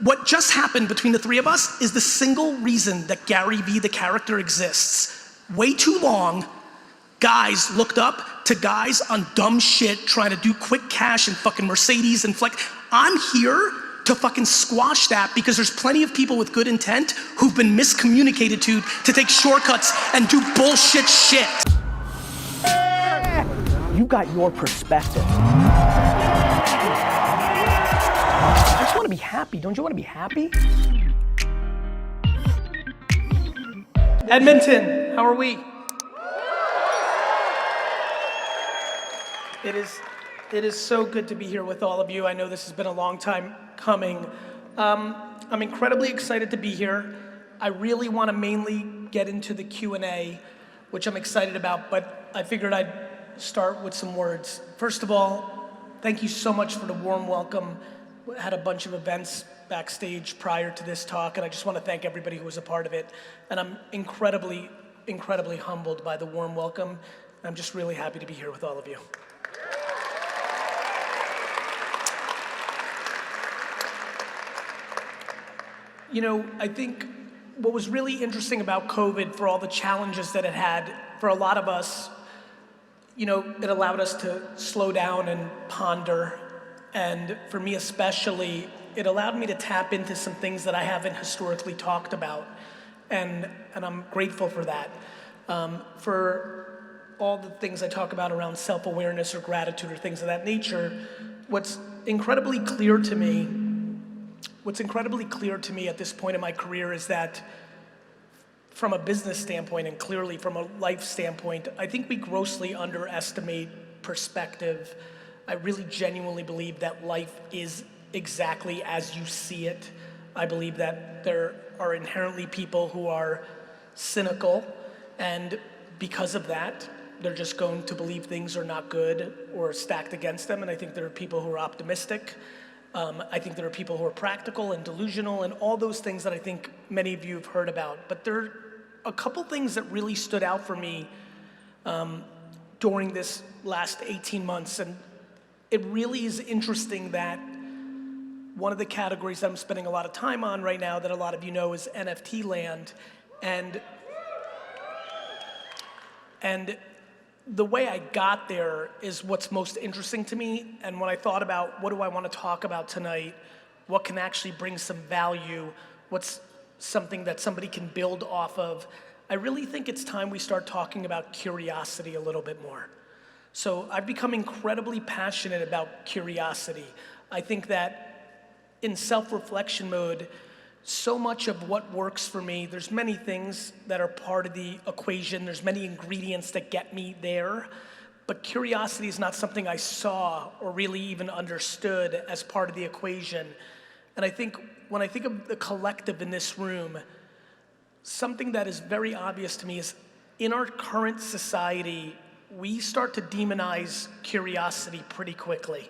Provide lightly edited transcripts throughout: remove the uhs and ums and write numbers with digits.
what just happened between the three of us is the single reason that Gary Vee, the character, exists. Way too long, guys looked up to guys on dumb shit trying to do quick cash and fucking Mercedes and flex. I'm here to fucking squash that because there's plenty of people with good intent who've been miscommunicated to take shortcuts and do bullshit shit. You got your perspective. I just want to be happy. Don't you want to be happy? Edmonton, how are we? It is so good to be here with all of you. I know this has been a long time coming. I'm incredibly excited to be here. I really want to mainly get into the Q&A, which I'm excited about, but I figured I'd start with some words. First of all, thank you so much for the warm welcome. We had a bunch of events backstage prior to this talk, and I just want to thank everybody who was a part of it. And I'm incredibly, incredibly humbled by the warm welcome. I'm just really happy to be here with all of you. You know, I think what was really interesting about COVID, for all the challenges that it had, for a lot of us, you know, it allowed us to slow down and ponder. And for me especially, it allowed me to tap into some things that I haven't historically talked about. And I'm grateful for that. For all the things I talk about around self-awareness or gratitude or things of that nature, what's incredibly clear to me at this point in my career is that from a business standpoint and clearly from a life standpoint, I think we grossly underestimate perspective. I really genuinely believe that life is exactly as you see it. I believe that there are inherently people who are cynical, and because of that, they're just going to believe things are not good or stacked against them. And I think there are people who are optimistic. I think there are people who are practical and delusional and all those things that I think many of you have heard about. But there are a couple things that really stood out for me during this last 18 months. And it really is interesting that one of the categories that I'm spending a lot of time on right now that a lot of you know is NFT land. And the way I got there is what's most interesting to me. And when I thought about what do I want to talk about tonight, what can actually bring some value, what's something that somebody can build off of, I really think it's time we start talking about curiosity a little bit more. So I've become incredibly passionate about curiosity. I think that in self-reflection mode, so much of what works for me, there's many things that are part of the equation, there's many ingredients that get me there, but curiosity is not something I saw or really even understood as part of the equation. And I think when I think of the collective in this room, something that is very obvious to me is in our current society, we start to demonize curiosity pretty quickly.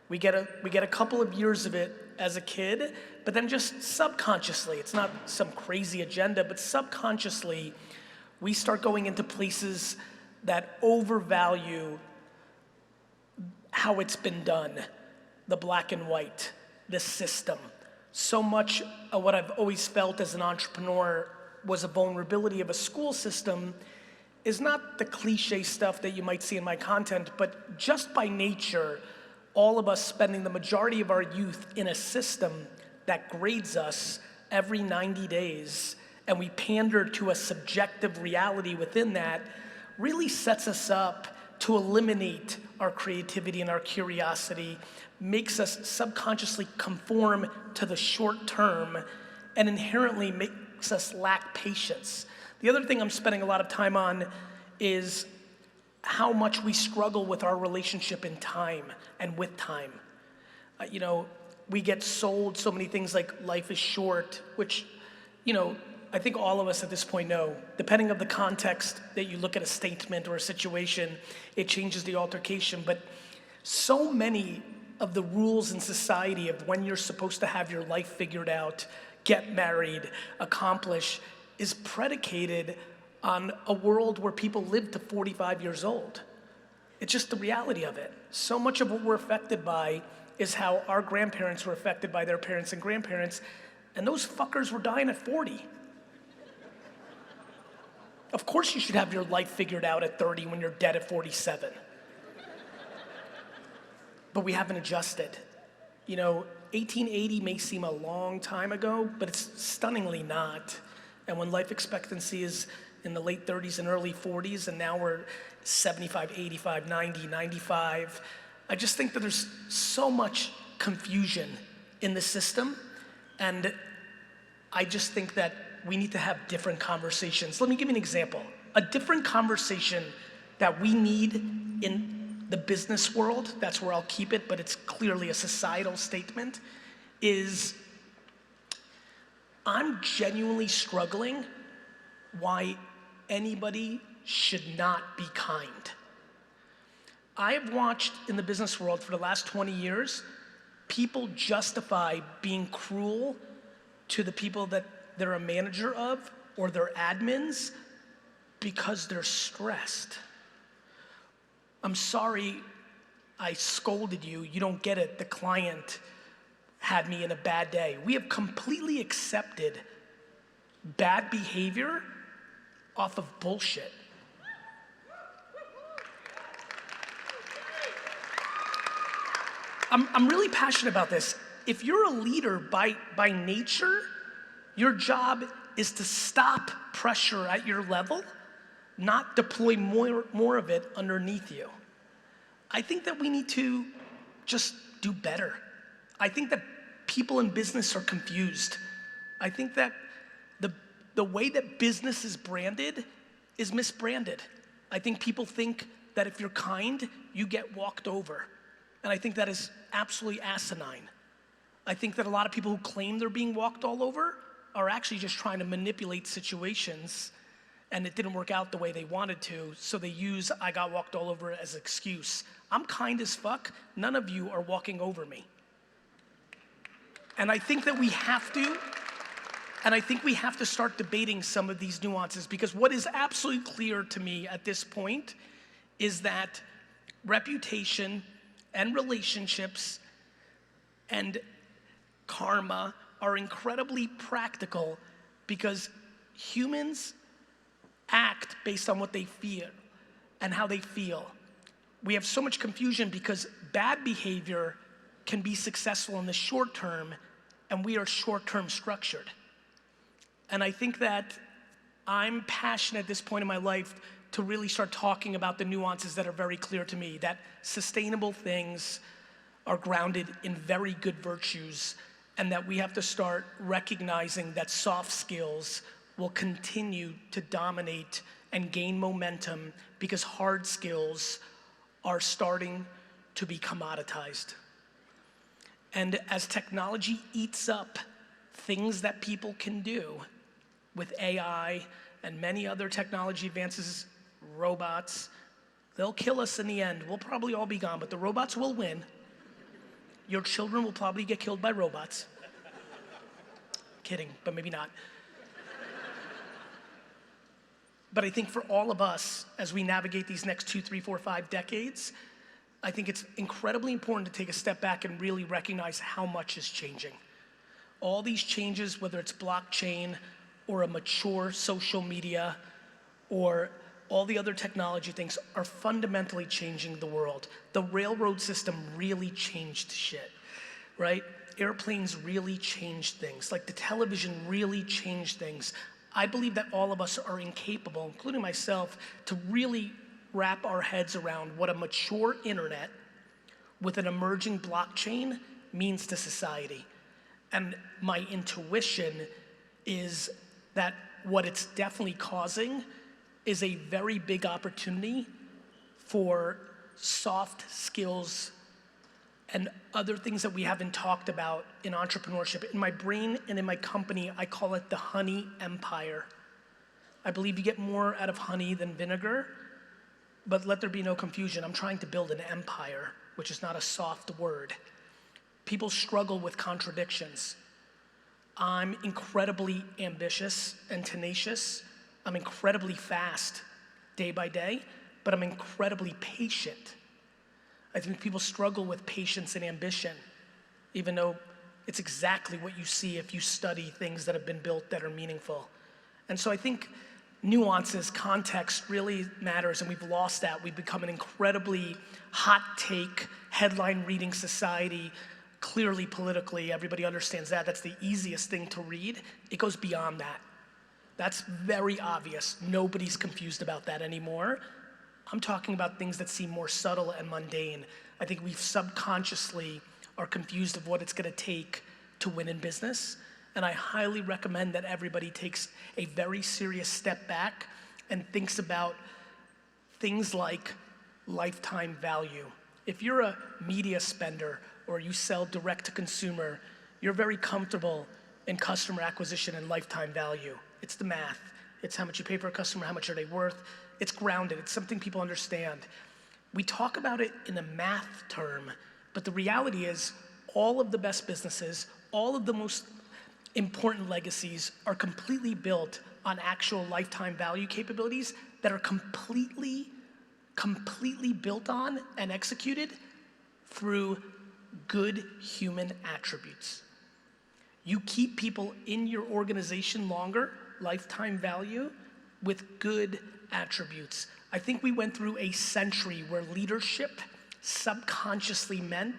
We get a couple of years of it as a kid, but then just subconsciously, it's not some crazy agenda, but subconsciously, we start going into places that overvalue how it's been done, the black and white, the system. So much of what I've always felt as an entrepreneur was a vulnerability of a school system is not the cliche stuff that you might see in my content, but just by nature, all of us spending the majority of our youth in a system that grades us every 90 days, and we pander to a subjective reality within that, really sets us up to eliminate our creativity and our curiosity, makes us subconsciously conform to the short term, and inherently makes us lack patience. The other thing I'm spending a lot of time on is how much we struggle with our relationship in time and with time. You know, we get sold so many things like life is short, which, you know, I think all of us at this point know, depending on the context that you look at a statement or a situation, it changes the altercation. But so many of the rules in society of when you're supposed to have your life figured out, get married, accomplish, is predicated on a world where people live to 45 years old. It's just the reality of it. So much of what we're affected by is how our grandparents were affected by their parents and grandparents, and those fuckers were dying at 40. Of course you should have your life figured out at 30 when you're dead at 47. But we haven't adjusted. You know, 1880 may seem a long time ago, but it's stunningly not. And when life expectancy is in the late 30s and early 40s, and now we're 75, 85, 90, 95, I just think that there's so much confusion in the system, and I just think that we need to have different conversations. Let me give you an example. A different conversation that we need in the business world, that's where I'll keep it, but it's clearly a societal statement, is I'm genuinely struggling why anybody should not be kind. I have watched in the business world for the last 20 years, people justify being cruel to the people that they're a manager of or they're admins because they're stressed. I'm sorry I scolded you, you don't get it, the client had me in a bad day. We have completely accepted bad behavior off of bullshit. I'm really passionate about this. If you're a leader by nature, your job is to stop pressure at your level, not deploy more of it underneath you. I think that we need to just do better. I think that people in business are confused. I think that the way that business is branded is misbranded. I think people think that if you're kind, you get walked over. And I think that is absolutely asinine. I think that a lot of people who claim they're being walked all over are actually just trying to manipulate situations, and it didn't work out the way they wanted to, so they use I got walked all over as an excuse. I'm kind as fuck, none of you are walking over me. And I think that we have to start debating some of these nuances, because what is absolutely clear to me at this point is that reputation and relationships and karma are incredibly practical because humans act based on what they feel and how they feel. We have so much confusion because bad behavior can be successful in the short term, and we are short-term structured. And I think that I'm passionate at this point in my life to really start talking about the nuances that are very clear to me, that sustainable things are grounded in very good virtues, and that we have to start recognizing that soft skills will continue to dominate and gain momentum because hard skills are starting to be commoditized. And as technology eats up things that people can do with AI and many other technology advances, robots, they'll kill us in the end. We'll probably all be gone, but the robots will win. Your children will probably get killed by robots. Kidding, but maybe not. But I think for all of us, as we navigate these next 2, 3, 4, 5 decades, I think it's incredibly important to take a step back and really recognize how much is changing. All these changes, whether it's blockchain or a mature social media or all the other technology things, are fundamentally changing the world. The railroad system really changed shit, right? Airplanes really changed things. Like the television really changed things. I believe that all of us are incapable, including myself, to really wrap our heads around what a mature internet with an emerging blockchain means to society. And my intuition is that what it's definitely causing is a very big opportunity for soft skills and other things that we haven't talked about in entrepreneurship. In my brain and in my company, I call it the honey empire. I believe you get more out of honey than vinegar, but let there be no confusion. I'm trying to build an empire, which is not a soft word. People struggle with contradictions. I'm incredibly ambitious and tenacious. I'm incredibly fast day by day, but I'm incredibly patient. I think people struggle with patience and ambition. even though it's exactly what you see if you study things that have been built that are meaningful. And so I think nuances, context really matters, and we've lost that. We've become an incredibly hot take, headline reading society, clearly politically, everybody understands that. That's the easiest thing to read. It goes beyond that. That's very obvious. Nobody's confused about that anymore. I'm talking about things that seem more subtle and mundane. I think we subconsciously are confused of what it's gonna take to win in business. And I highly recommend that everybody takes a very serious step back and thinks about things like lifetime value. If you're a media spender or you sell direct to consumer, you're very comfortable in customer acquisition and lifetime value. It's the math. It's how much you pay for a customer, how much are they worth. It's grounded, it's something people understand. We talk about it in a math term, but the reality is all of the best businesses, all of the most important legacies are completely built on actual lifetime value capabilities that are completely built on and executed through good human attributes. You keep people in your organization longer, lifetime value, with good attributes. I think we went through a century where leadership subconsciously meant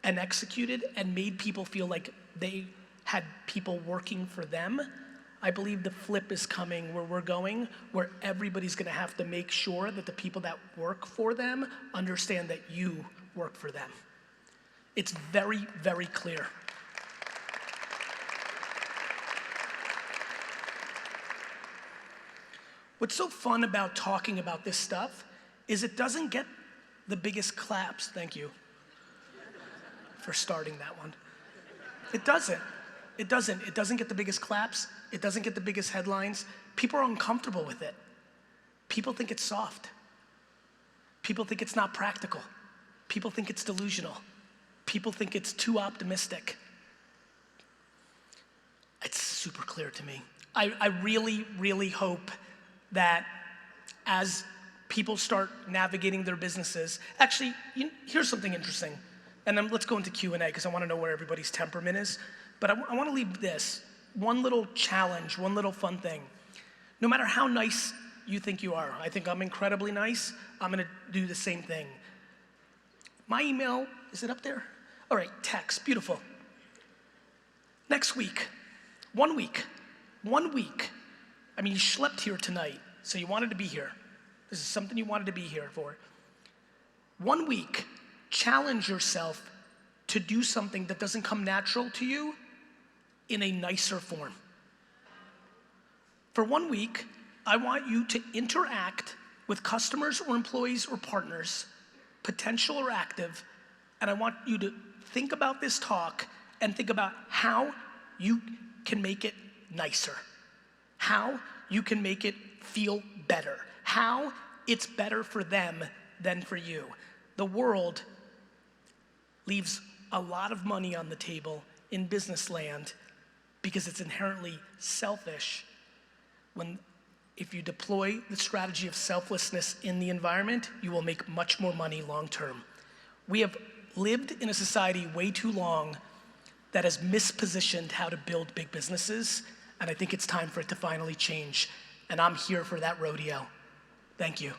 and executed and made people feel like they had people working for them. I believe the flip is coming where we're going, where everybody's gonna have to make sure that the people that work for them understand that you work for them. It's very, very clear. What's so fun about talking about this stuff is it doesn't get the biggest claps. Thank you for starting that one. It doesn't. It doesn't. It doesn't get the biggest claps. It doesn't get the biggest headlines. People are uncomfortable with it. People think it's soft. People think it's not practical. People think it's delusional. People think it's too optimistic. It's super clear to me. I really, really hope that as people start navigating their businesses, actually, here's something interesting. And then let's go into Q&A because I want to know where everybody's temperament is. But I want to leave this, one little challenge, one little fun thing. No matter how nice you think you are, I think I'm incredibly nice, I'm going to do the same thing. My email, is it up there? All right, text, beautiful. Next week, 1 week, I mean, you schlepped here tonight, so you wanted to be here. This is something you wanted to be here for. 1 week, challenge yourself to do something that doesn't come natural to you in a nicer form. For 1 week, I want you to interact with customers or employees or partners, potential or active, and I want you to think about this talk and think about how you can make it nicer. How you can make it feel better. How it's better for them than for you. The world leaves a lot of money on the table in business land because it's inherently selfish when if you deploy the strategy of selflessness in the environment, you will make much more money long term. We have lived in a society way too long that has mispositioned how to build big businesses, and I think it's time for it to finally change. And I'm here for that rodeo. Thank you.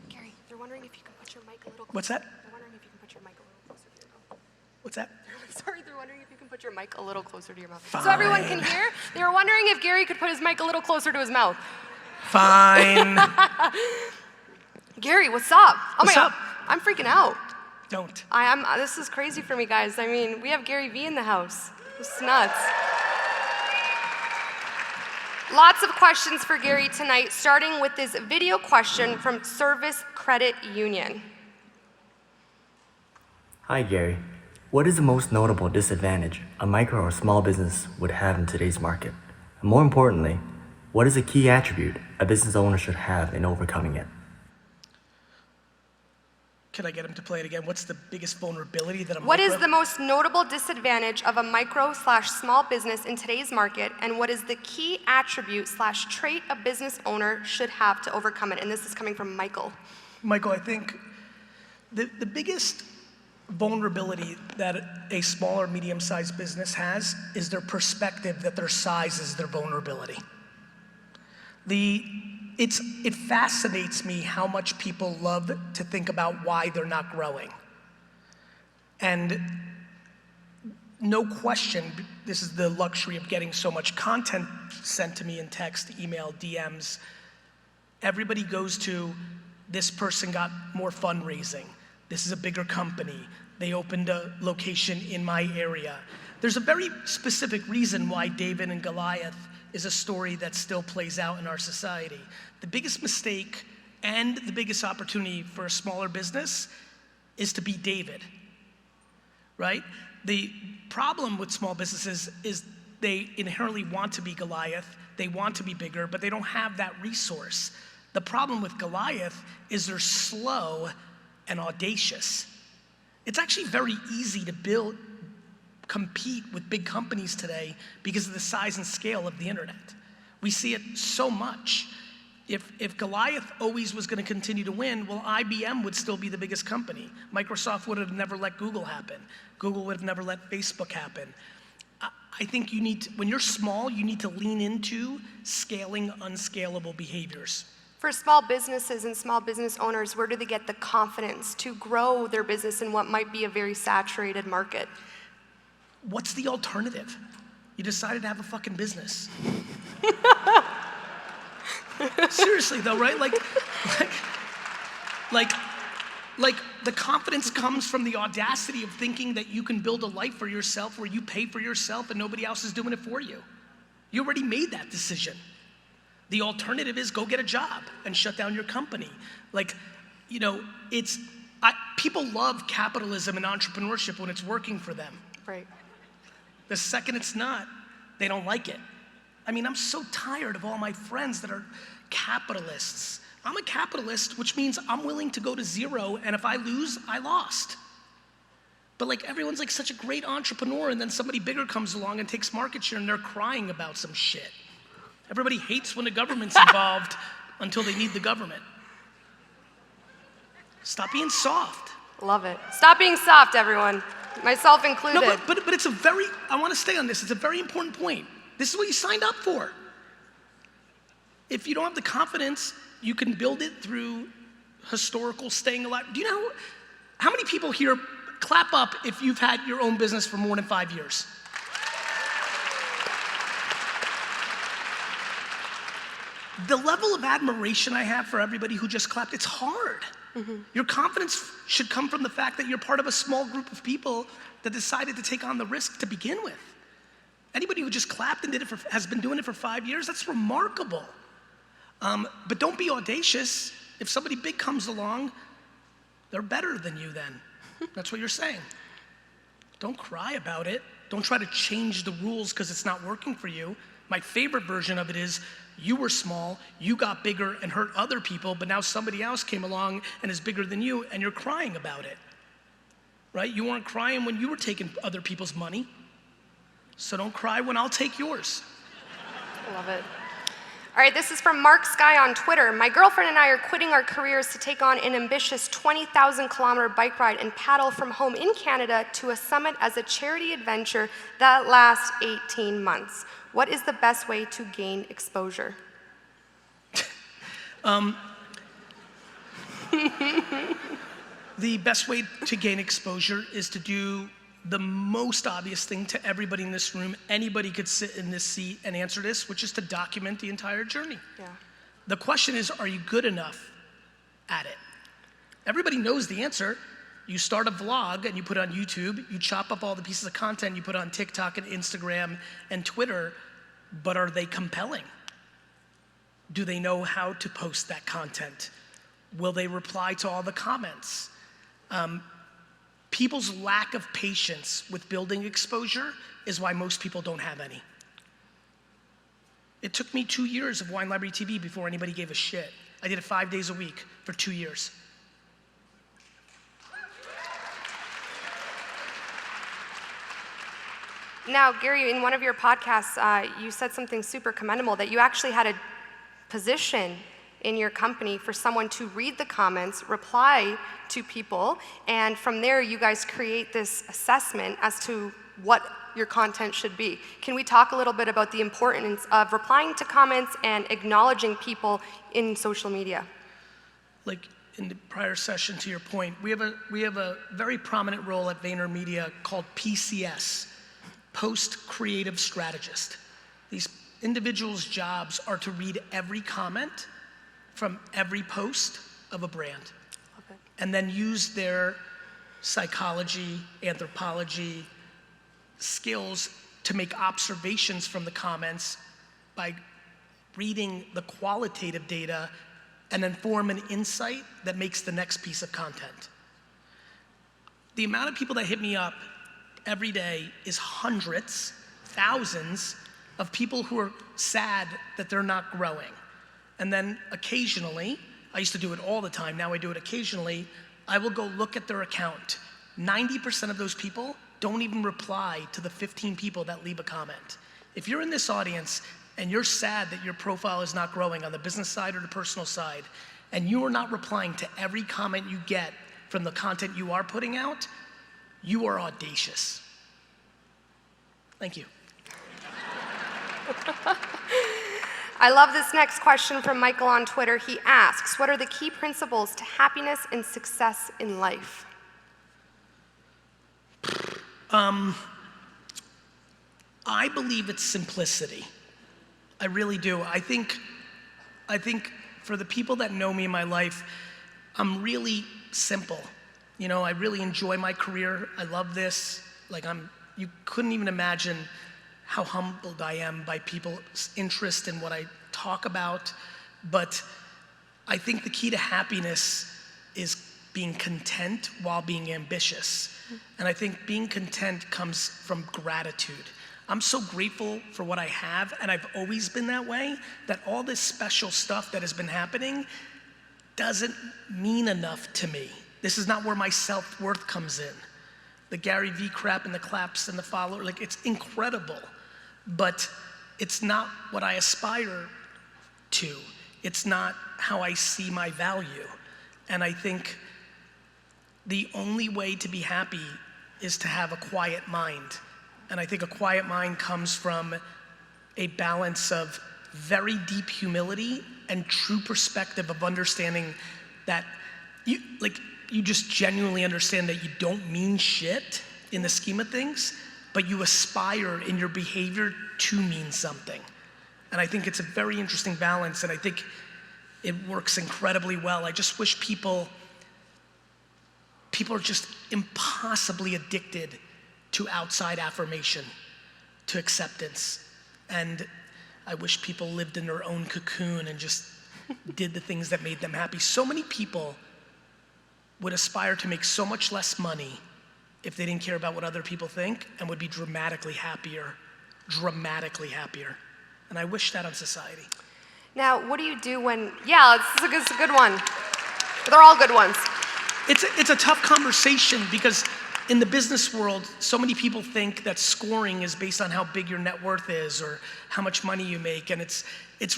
Gary, they're wondering if you can put your mic a little closer. What's that? They're wondering if you can put your mic a little closer to your mouth. What's that? Sorry, they're wondering if you can put your mic a little closer to your mouth. Fine. So everyone can hear. They were wondering if Gary could put his mic a little closer to his mouth. Fine. Gary, what's up? Oh What's my up? God, I'm freaking out. Don't. This is crazy for me, guys. I mean, we have Gary V in the house. It's nuts. Lots of questions for Gary tonight, starting with this video question from Service Credit Union. Hi Gary, what is the most notable disadvantage a micro or small business would have in today's market? And more importantly, what is a key attribute a business owner should have in overcoming it? Can I get him to play it again? What's the biggest vulnerability that a What micro... is the most notable disadvantage of a micro/small business in today's market, and what is the key attribute/trait a business owner should have to overcome it? And this is coming from Michael. Michael, I think the biggest vulnerability that a small or medium-sized business has is their perspective that their size is their vulnerability. It fascinates me how much people love to think about why they're not growing. And no question, this is the luxury of getting so much content sent to me in text, email, DMs. Everybody goes to, this person got more fundraising. This is a bigger company. They opened a location in my area. There's a very specific reason why David and Goliath is a story that still plays out in our society. The biggest mistake and the biggest opportunity for a smaller business is to be David, right? The problem with small businesses is they inherently want to be Goliath, they want to be bigger, but they don't have that resource. The problem with Goliath is they're slow and audacious. It's actually very easy to compete with big companies today because of the size and scale of the internet. We see it so much. If Goliath always was going to continue to win, well, IBM would still be the biggest company. Microsoft would have never let Google happen. Google would have never let Facebook happen. I think you need to, when you're small, you need to lean into scaling unscalable behaviors. For small businesses and small business owners, where do they get the confidence to grow their business in what might be a very saturated market? What's the alternative? You decided to have a fucking business. Seriously though, right? Like the confidence comes from the audacity of thinking that you can build a life for yourself where you pay for yourself and nobody else is doing it for you. You already made that decision. The alternative is go get a job and shut down your company. Like, you know, people love capitalism and entrepreneurship when it's working for them. Right. The second it's not, they don't like it. I mean, I'm so tired of all my friends that are capitalists. I'm a capitalist, which means I'm willing to go to zero, and if I lose, I lost. But like, everyone's like such a great entrepreneur, and then somebody bigger comes along and takes market share, and they're crying about some shit. Everybody hates when the government's involved until they need the government. Stop being soft. Love it. Stop being soft, everyone. Myself included. No, but it's a very, I want to stay on this, it's a very important point. This is what you signed up for. If you don't have the confidence, you can build it through historical staying alive. Do you know how many people here, clap up if you've had your own business for more than 5 years? The level of admiration I have for everybody who just clapped, it's hard. Mm-hmm. Your confidence should come from the fact that you're part of a small group of people that decided to take on the risk to begin with. Anybody who just clapped and has been doing it for 5 years, that's remarkable. But don't be audacious. If somebody big comes along, they're better than you then. That's what you're saying. Don't cry about it. Don't try to change the rules because it's not working for you. My favorite version of it is, you were small, you got bigger and hurt other people, but now somebody else came along and is bigger than you and you're crying about it, right? You weren't crying when you were taking other people's money, so don't cry when I'll take yours. Love it. All right, this is from Mark Sky on Twitter. My girlfriend and I are quitting our careers to take on an ambitious 20,000-kilometer bike ride and paddle from home in Canada to a summit as a charity adventure that lasts 18 months. What is the best way to gain exposure? The best way to gain exposure is to do the most obvious thing to everybody in this room. Anybody could sit in this seat and answer this, which is to document the entire journey. Yeah. The question is, are you good enough at it? Everybody knows the answer. You start a vlog and you put it on YouTube, you chop up all the pieces of content, you put it on TikTok and Instagram and Twitter, but are they compelling? Do they know how to post that content? Will they reply to all the comments? People's lack of patience with building exposure is why most people don't have any. It took me 2 years of Wine Library TV before anybody gave a shit. I did it 5 days a week for 2 years. Now, Gary, in one of your podcasts, you said something super commendable, that you actually had a position in your company for someone to read the comments, reply to people, and from there you guys create this assessment as to what your content should be. Can we talk a little bit about the importance of replying to comments and acknowledging people in social media? Like in the prior session, to your point, we have a very prominent role at VaynerMedia called PCS, Post Creative Strategist. These individuals' jobs are to read every comment from every post of a brand, and then use their psychology, anthropology, skills to make observations from the comments by reading the qualitative data and then form an insight that makes the next piece of content. The amount of people that hit me up every day is hundreds, thousands of people who are sad that they're not growing. And then occasionally, I used to do it all the time, now I do it occasionally, I will go look at their account. 90% of those people don't even reply to the 15 people that leave a comment. If you're in this audience and you're sad that your profile is not growing on the business side or the personal side, and you are not replying to every comment you get from the content you are putting out, you are audacious. Thank you. I love this next question from Michael on Twitter. He asks, what are the key principles to happiness and success in life? I believe it's simplicity. I really do. I think for the people that know me in my life, I'm really simple. You know, I really enjoy my career. I love this. Like you couldn't even imagine how humbled I am by people's interest in what I talk about. But I think the key to happiness is being content while being ambitious. And I think being content comes from gratitude. I'm so grateful for what I have, and I've always been that way, that all this special stuff that has been happening doesn't mean enough to me. This is not where my self-worth comes in. The Gary V crap and the claps and the follower, like, it's incredible, but it's not what I aspire to. It's not how I see my value. And I think the only way to be happy is to have a quiet mind. And I think a quiet mind comes from a balance of very deep humility and true perspective of understanding that you just genuinely understand that you don't mean shit in the scheme of things, but you aspire in your behavior to mean something. And I think it's a very interesting balance, and I think it works incredibly well. I just wish people are just impossibly addicted to outside affirmation, to acceptance. And I wish people lived in their own cocoon and just did the things that made them happy. So many people would aspire to make so much less money if they didn't care about what other people think, and would be dramatically happier. And I wish that on society. Now, what do you do when, yeah, it's a good one. They're all good ones. It's a tough conversation because in the business world, so many people think that scoring is based on how big your net worth is or how much money you make, and it's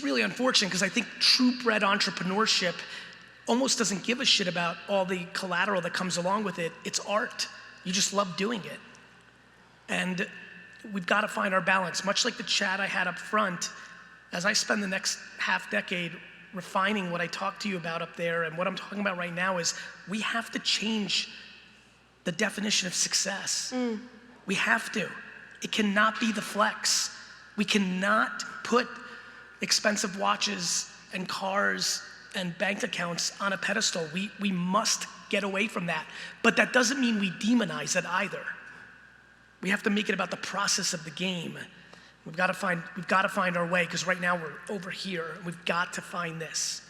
really unfortunate because I think true-bred entrepreneurship almost doesn't give a shit about all the collateral that comes along with it. It's art. You just love doing it. And we've got to find our balance. Much like the chat I had up front, as I spend the next half decade refining what I talked to you about up there, and what I'm talking about right now is we have to change the definition of success. We have to. It cannot be the flex. We cannot put expensive watches and cars and bank accounts on a pedestal. We must get away from that. But that doesn't mean we demonize it either. We have to make it about the process of the game. We've got to find our way, because right now we're over here. We've got to find this.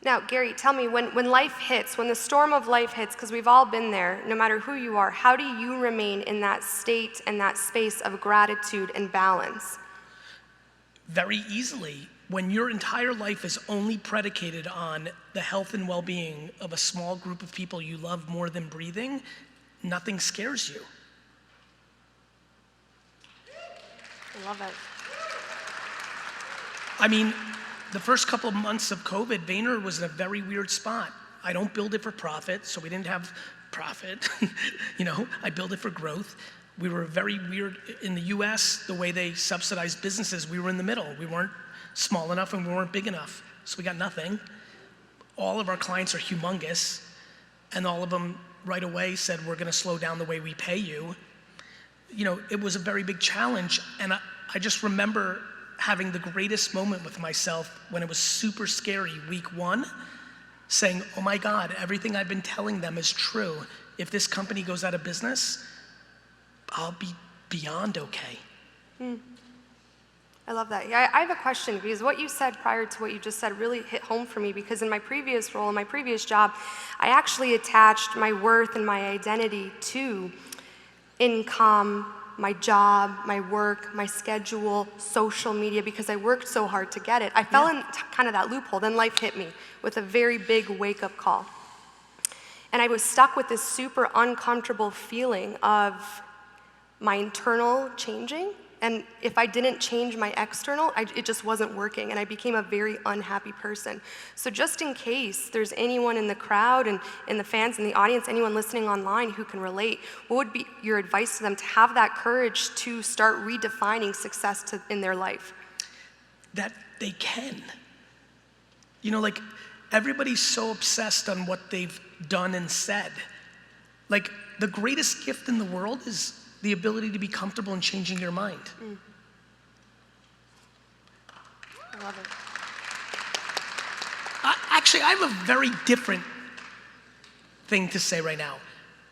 Now, Gary, tell me, when life hits, when the storm of life hits, because we've all been there, no matter who you are, how do you remain in that state and that space of gratitude and balance? Very easily. When your entire life is only predicated on the health and well-being of a small group of people you love more than breathing, nothing scares you. I love it. I mean, the first couple of months of COVID, Vayner was in a very weird spot. I don't build it for profit, so we didn't have profit. You know, I build it for growth. We were very weird in the US, the way they subsidized businesses, we were in the middle. We weren't small enough and we weren't big enough, so we got nothing. All of our clients are humongous, and all of them right away said, we're gonna slow down the way we pay you. You know, it was a very big challenge, and I just remember having the greatest moment with myself when it was super scary, week one, saying, oh my God, everything I've been telling them is true. If this company goes out of business, I'll be beyond okay. I love that. Yeah, I have a question, because what you said prior to what you just said really hit home for me, because in my previous role, in my previous job, I actually attached my worth and my identity to income, my job, my work, my schedule, social media, because I worked so hard to get it. I fell in kind of that loophole. Then life hit me with a very big wake-up call. And I was stuck with this super uncomfortable feeling of my internal changing, and if I didn't change my external, it just wasn't working, and I became a very unhappy person. So just in case there's anyone in the crowd and in the fans in the audience, anyone listening online who can relate, what would be your advice to them to have that courage to start redefining success in their life? That they can. You know, like, everybody's so obsessed on what they've done and said. Like, the greatest gift in the world is the ability to be comfortable in changing your mind. I love it. Actually, I have a very different thing to say right now.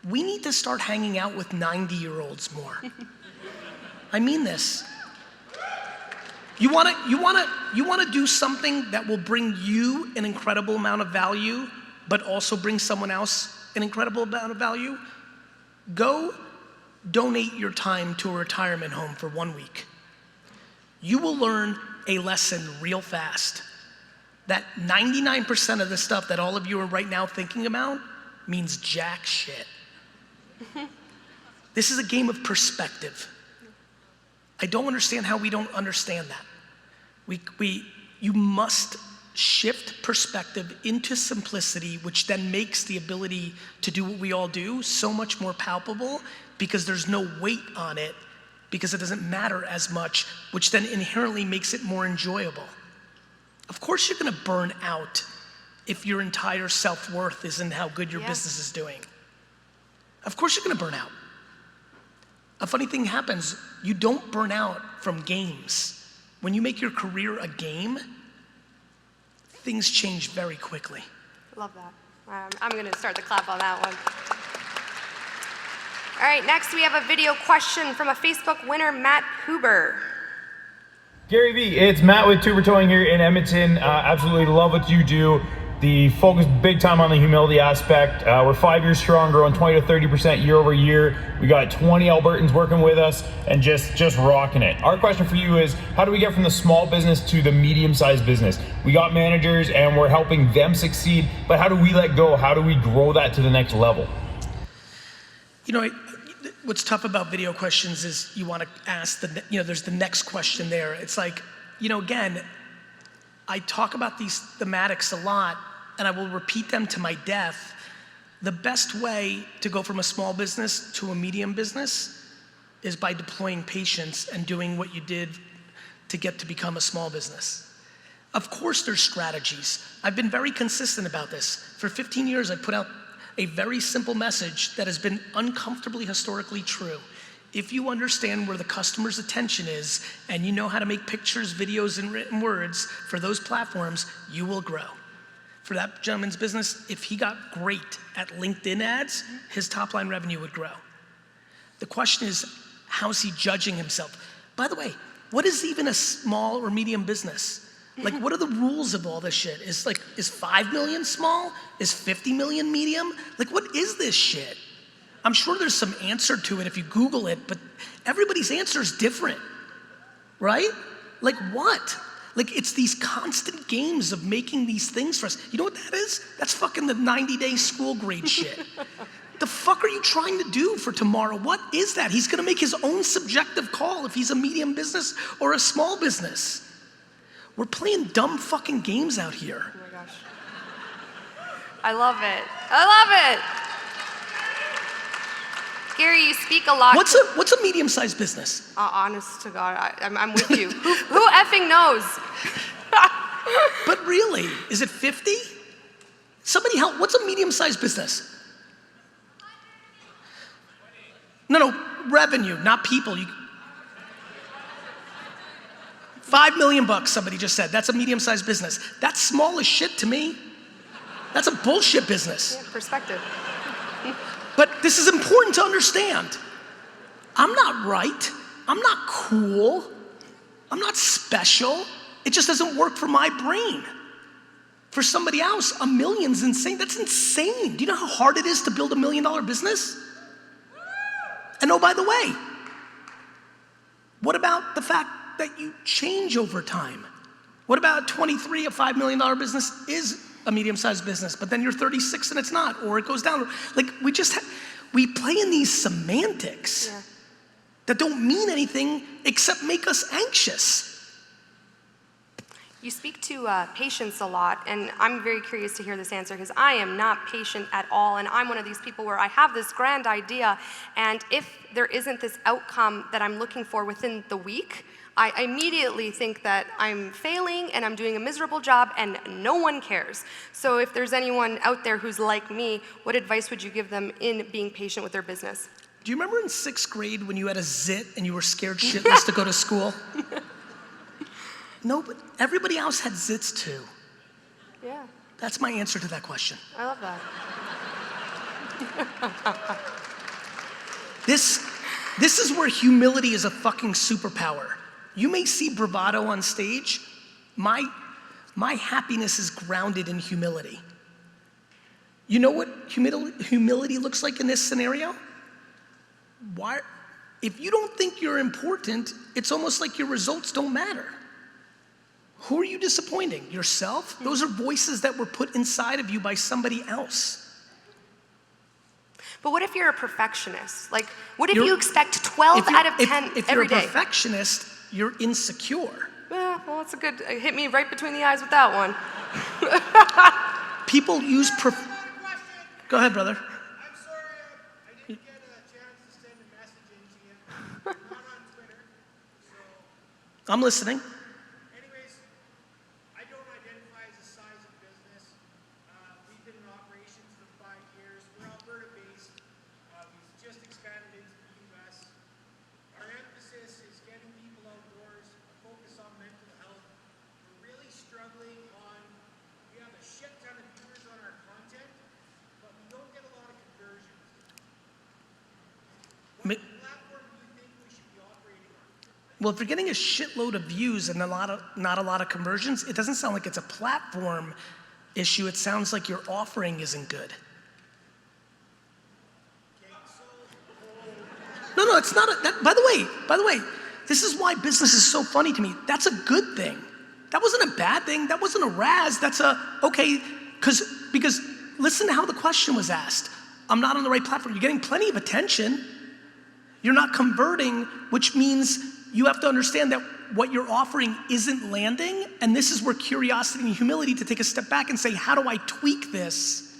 We need to start hanging out with 90-year-olds more. I mean this. You wanna do something that will bring you an incredible amount of value, but also bring someone else an incredible amount of value? Go donate your time to a retirement home for 1 week. You will learn a lesson real fast. That 99% of the stuff that all of you are right now thinking about means jack shit. This is a game of perspective. I don't understand how we don't understand that. You must shift perspective into simplicity, which then makes the ability to do what we all do so much more palpable, because there's no weight on it, because it doesn't matter as much, which then inherently makes it more enjoyable. Of course you're gonna burn out if your entire self-worth is in how good your business is doing. Of course you're gonna burn out. A funny thing happens, you don't burn out from games. When you make your career a game, things change very quickly. Love that. I'm gonna start the clap on that one. All right, next we have a video question from a Facebook winner, Matt Huber. Gary V, it's Matt with Tuber Towing here in Edmonton. Absolutely love what you do. The focus big time on the humility aspect. We're 5 years strong, growing 20 to 30% year over year. We got 20 Albertans working with us and just rocking it. Our question for you is, how do we get from the small business to the medium-sized business? We got managers and we're helping them succeed, but how do we let go? How do we grow that to the next level? You know, what's tough about video questions is you want to ask there's the next question there. It's like, again, I talk about these thematics a lot, and I will repeat them to my death. The best way to go from a small business to a medium business is by deploying patience and doing what you did to get to become a small business. Of course there's strategies. I've been very consistent about this. For 15 years, I've put out a very simple message that has been uncomfortably historically true. If you understand where the customer's attention is, and you know how to make pictures, videos, and written words for those platforms, you will grow. For that gentleman's business, if he got great at LinkedIn ads, his top line revenue would grow. The question is, how's he judging himself? By the way, what is even a small or medium business? Like, what are the rules of all this shit? Is 5 million small? Is 50 million medium? Like, what is this shit? I'm sure there's some answer to it if you Google it, but everybody's answer is different, right? Like what? Like, it's these constant games of making these things for us. You know what that is? That's fucking the 90-day school grade shit. The fuck are you trying to do for tomorrow? What is that? He's gonna make his own subjective call if he's a medium business or a small business. We're playing dumb fucking games out here. Oh my gosh. I love it. I love it. Gary, you speak a lot. What's a medium-sized business? Honest to God, I'm with you. Who effing knows? But really, is it 50? Somebody help, what's a medium-sized business? No, revenue, not people. 5 million bucks, somebody just said. That's a medium-sized business. That's small as shit to me. That's a bullshit business. Yeah, perspective. But this is important to understand. I'm not right. I'm not cool. I'm not special. It just doesn't work for my brain. For somebody else, $1 million's insane. That's insane. Do you know how hard it is to build $1 million business? And oh, by the way, what about the fact that you change over time? What about 23, a $5 million business is a medium-sized business, but then you're 36 and it's not, or it goes down. Like, we play in these semantics that don't mean anything except make us anxious. You speak to patience a lot, and I'm very curious to hear this answer because I am not patient at all, and I'm one of these people where I have this grand idea, and if there isn't this outcome that I'm looking for within the week, I immediately think that I'm failing and I'm doing a miserable job and no one cares. So if there's anyone out there who's like me, what advice would you give them in being patient with their business? Do you remember in 6th grade when you had a zit and you were scared shitless to go to school? No, but everybody else had zits too. Yeah. That's my answer to that question. I love that. This is where humility is a fucking superpower. You may see bravado on stage. My happiness is grounded in humility. You know what humility looks like in this scenario? If you don't think you're important, it's almost like your results don't matter. Who are you disappointing? Yourself? Those are voices that were put inside of you by somebody else. But what if you're a perfectionist? Like, what if you expect 12 out of 10 every day? If you're a perfectionist, you're insecure. Yeah, well, that's a good, hit me right between the eyes with that one. People use Go ahead, brother. I'm sorry, I didn't get a chance to send a message in to you. Not on Twitter, so... I'm listening. Anyways, I don't identify as a size of business. We've been in operations for 5 years. We're Alberta-based. We've just expanded into the U.S. Our emphasis is getting people outdoors, a focus on mental health. We're really struggling on, we have a shit ton of viewers on our content, but we don't get a lot of conversions. What platform do you think we should be operating on? Well, if you're getting a shitload of views and not a lot of conversions, it doesn't sound like it's a platform issue. It sounds like your offering isn't good. No, it's not. By the way, this is why business is so funny to me. That's a good thing. That wasn't a bad thing. That wasn't a razz. That's okay, because listen to how the question was asked. I'm not on the right platform. You're getting plenty of attention. You're not converting, which means you have to understand that what you're offering isn't landing, and this is where curiosity and humility to take a step back and say, how do I tweak this?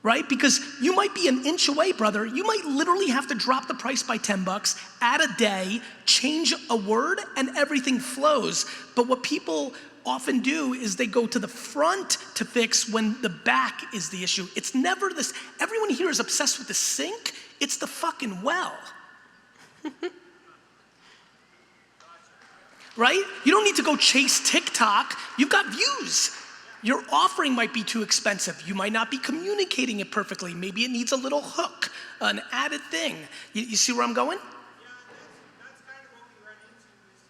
Right? Because you might be an inch away, brother. You might literally have to drop the price by 10 bucks, add a day, change a word, and everything flows. But what people often do is they go to the front to fix when the back is the issue. It's never this. Everyone here is obsessed with the sink. It's the fucking well. Right? You don't need to go chase TikTok. You've got views. Your offering might be too expensive. You might not be communicating it perfectly. Maybe it needs a little hook, an added thing. You see where I'm going? Yeah, that's kind of what we run into is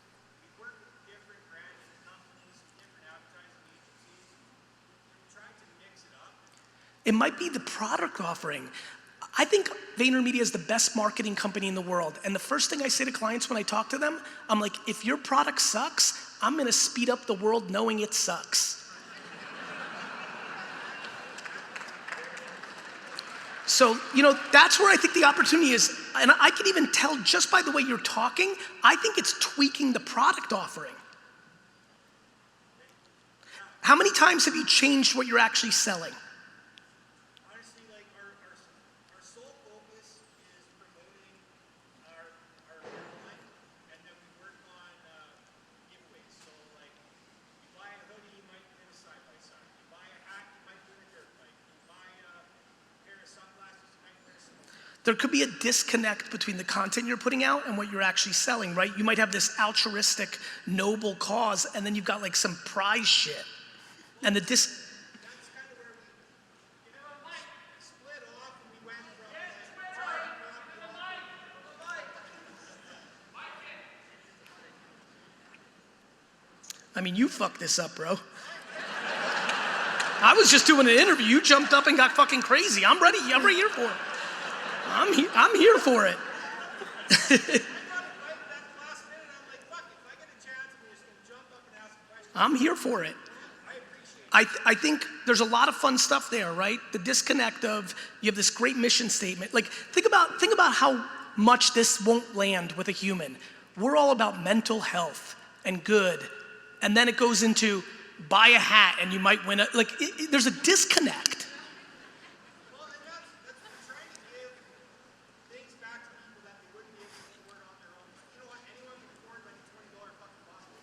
we work with different branding companies, different advertising agencies. We're trying to mix it up. It might be the product offering. I think VaynerMedia is the best marketing company in the world. And the first thing I say to clients when I talk to them, I'm like, if your product sucks, I'm gonna speed up the world knowing it sucks. So, that's where I think the opportunity is. And I can even tell just by the way you're talking, I think it's tweaking the product offering. How many times have you changed what you're actually selling? Honestly, like our sole focus is promoting our airline, and then we work on giveaways. So like, you buy a hoodie, you might win a side-by-side. You buy a hat, you might win a dirt bike. You buy a pair of sunglasses, you might win a smoke. There could be a disconnect between the content you're putting out and what you're actually selling, right? You might have this altruistic, noble cause, and then you've got like some prize shit. And the That's kind of where we split off and we went from I mean, you fucked this up, bro. I was just doing an interview. You jumped up and got fucking crazy. I'm ready. I'm right here for it. I'm here for it. last minute, I'm like, fuck, if I get a chance, I'm just going to jump up and ask a question. I'm here for it. I think there's a lot of fun stuff there, right? The disconnect of, you have this great mission statement. Like, think about how much this won't land with a human. We're all about mental health and good. And then it goes into buy a hat and you might win there's a disconnect. Well, and that's we're trying to give things back to people that they wouldn't be able to afford on their own. You know what? Anyone can afford like a $20 fucking bottle,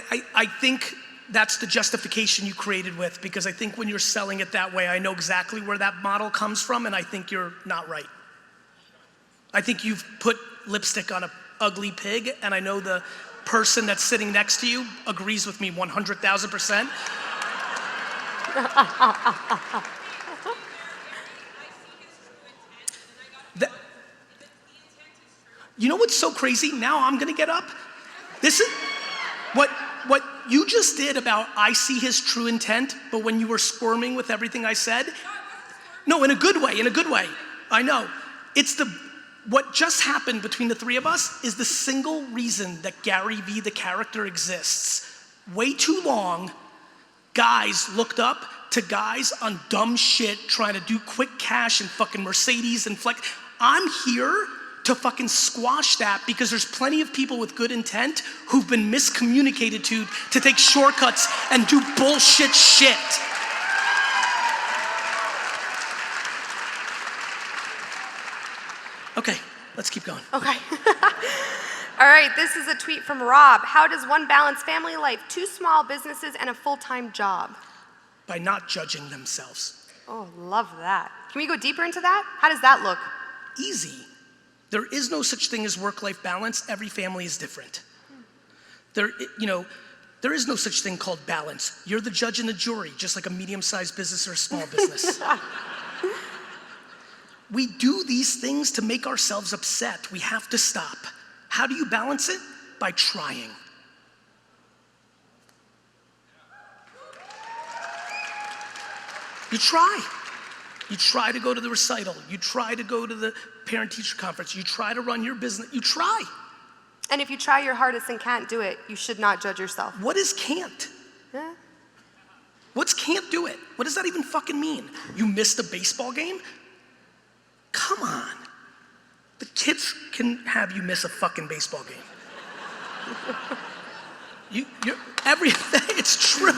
right? I think that's the justification you created with, because I think when you're selling it that way, I know exactly where that model comes from, and I think you're not right. I think you've put lipstick on an ugly pig, and I know the person that's sitting next to you agrees with me 100,000%. You know what's so crazy? Now I'm gonna get up. This is what you just did about I see his true intent, but when you were squirming with everything I said, no, in a good way, I know. What just happened between the three of us is the single reason that Gary Vee, the character, exists. Way too long, guys looked up to guys on dumb shit trying to do quick cash and fucking Mercedes and flex. I'm here to fucking squash that because there's plenty of people with good intent who've been miscommunicated to take shortcuts and do bullshit shit. Okay, let's keep going. Okay. All right, this is a tweet from Rob. How does one balance family life, 2 small businesses, and a full-time job? By not judging themselves. Oh, love that. Can we go deeper into that? How does that look? Easy. There is no such thing as work-life balance. Every family is different. There is no such thing called balance. You're the judge and the jury, just like a medium-sized business or a small business. We do these things to make ourselves upset. We have to stop. How do you balance it? By trying. You try. You try to go to the recital. You try to go to the parent-teacher conference. You try to run your business. You try. And if you try your hardest and can't do it, you should not judge yourself. What is can't? Yeah. What's can't do it? What does that even fucking mean? You missed a baseball game? Come on. The kids can have you miss a fucking baseball game. It's true.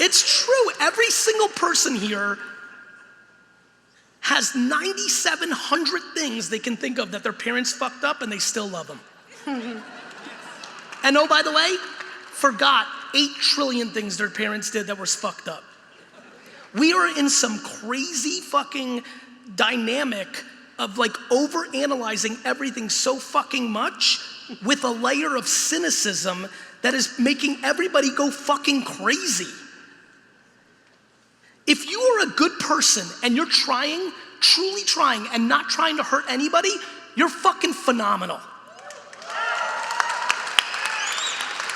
It's true. Every single person here has 9,700 things they can think of that their parents fucked up and they still love them. And oh, by the way, forgot 8 trillion things their parents did that was fucked up. We are in some crazy fucking dynamic of like over-analyzing everything so fucking much with a layer of cynicism that is making everybody go fucking crazy. If you are a good person and you're trying, truly trying, and not trying to hurt anybody, you're fucking phenomenal.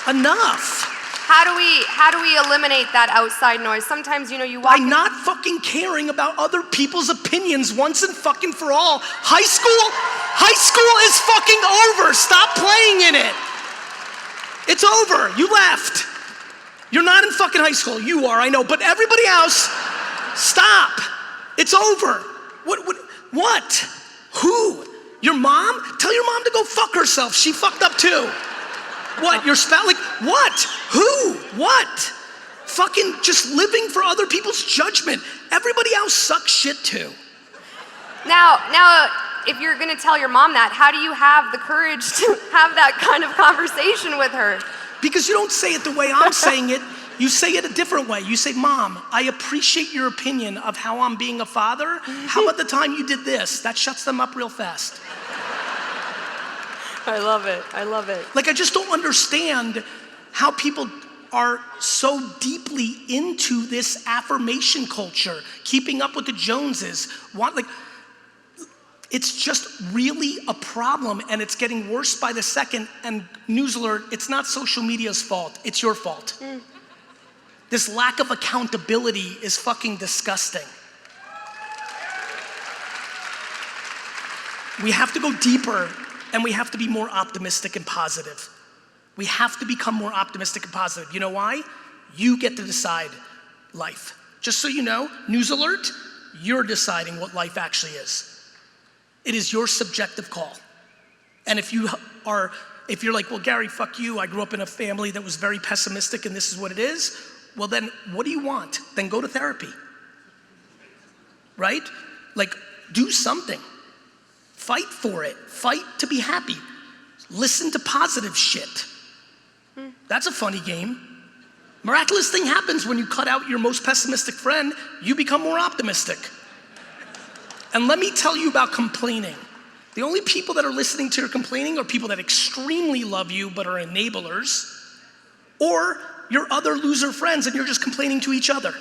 Enough. How do we eliminate that outside noise? Sometimes, you walk By not fucking caring about other people's opinions once and fucking for all. High school is fucking over. Stop playing in it. It's over. You left. You're not in fucking high school. You are, I know, but everybody else, stop. It's It's over. What? Who? Your mom? Tell your mom to go fuck herself. She fucked up too. What, your spouse? Like, what? Who? What? Fucking just living for other people's judgment. Everybody else sucks shit too. Now, if you're gonna tell your mom that, how do you have the courage to have that kind of conversation with her? Because you don't say it the way I'm saying it. You say it a different way. You say, Mom, I appreciate your opinion of how I'm being a father. How about the time you did this? That shuts them up real fast. I love it. I love it. Like, I just don't understand how people are so deeply into this affirmation culture, keeping up with the Joneses. It's just really a problem, and it's getting worse by the second. And news alert, it's not social media's fault, it's your fault. This lack of accountability is fucking disgusting. We have to go deeper, and we have to be more optimistic and positive. We have to become more optimistic and positive. You know why? You get to decide life. Just so you know, news alert, you're deciding what life actually is. It is your subjective call. And if you're like, well, Gary, fuck you, I grew up in a family that was very pessimistic and this is what it is, well then, what do you want? Then go to therapy, right? Like, do something. Fight for it. Fight to be happy. Listen to positive shit. That's a funny game. Miraculous thing happens when you cut out your most pessimistic friend, you become more optimistic. And let me tell you about complaining. The only people that are listening to your complaining are people that extremely love you but are enablers, or your other loser friends and you're just complaining to each other.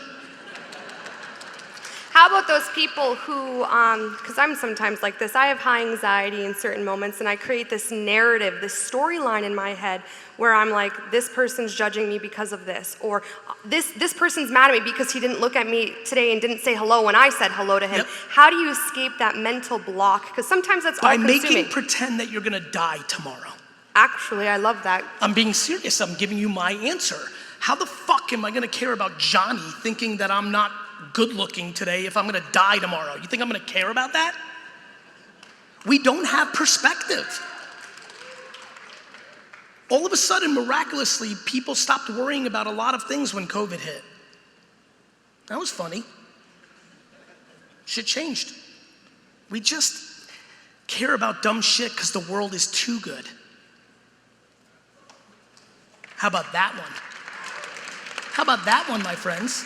How about those people who, because I'm sometimes like this, I have high anxiety in certain moments and I create this narrative, this storyline in my head where I'm like, this person's judging me because of this, or this person's mad at me because he didn't look at me today and didn't say hello when I said hello to him. Yep. How do you escape that mental block? Because sometimes that's all-consuming. By making pretend that you're gonna die tomorrow. Actually, I love that. I'm being serious, I'm giving you my answer. How the fuck am I gonna care about Johnny thinking that I'm not good looking today if I'm gonna die tomorrow? You think I'm gonna care about that? We don't have perspective. All of a sudden, miraculously, people stopped worrying about a lot of things when COVID hit. That was funny. Shit changed. We just care about dumb shit because the world is too good. How about that one? How about that one, my friends?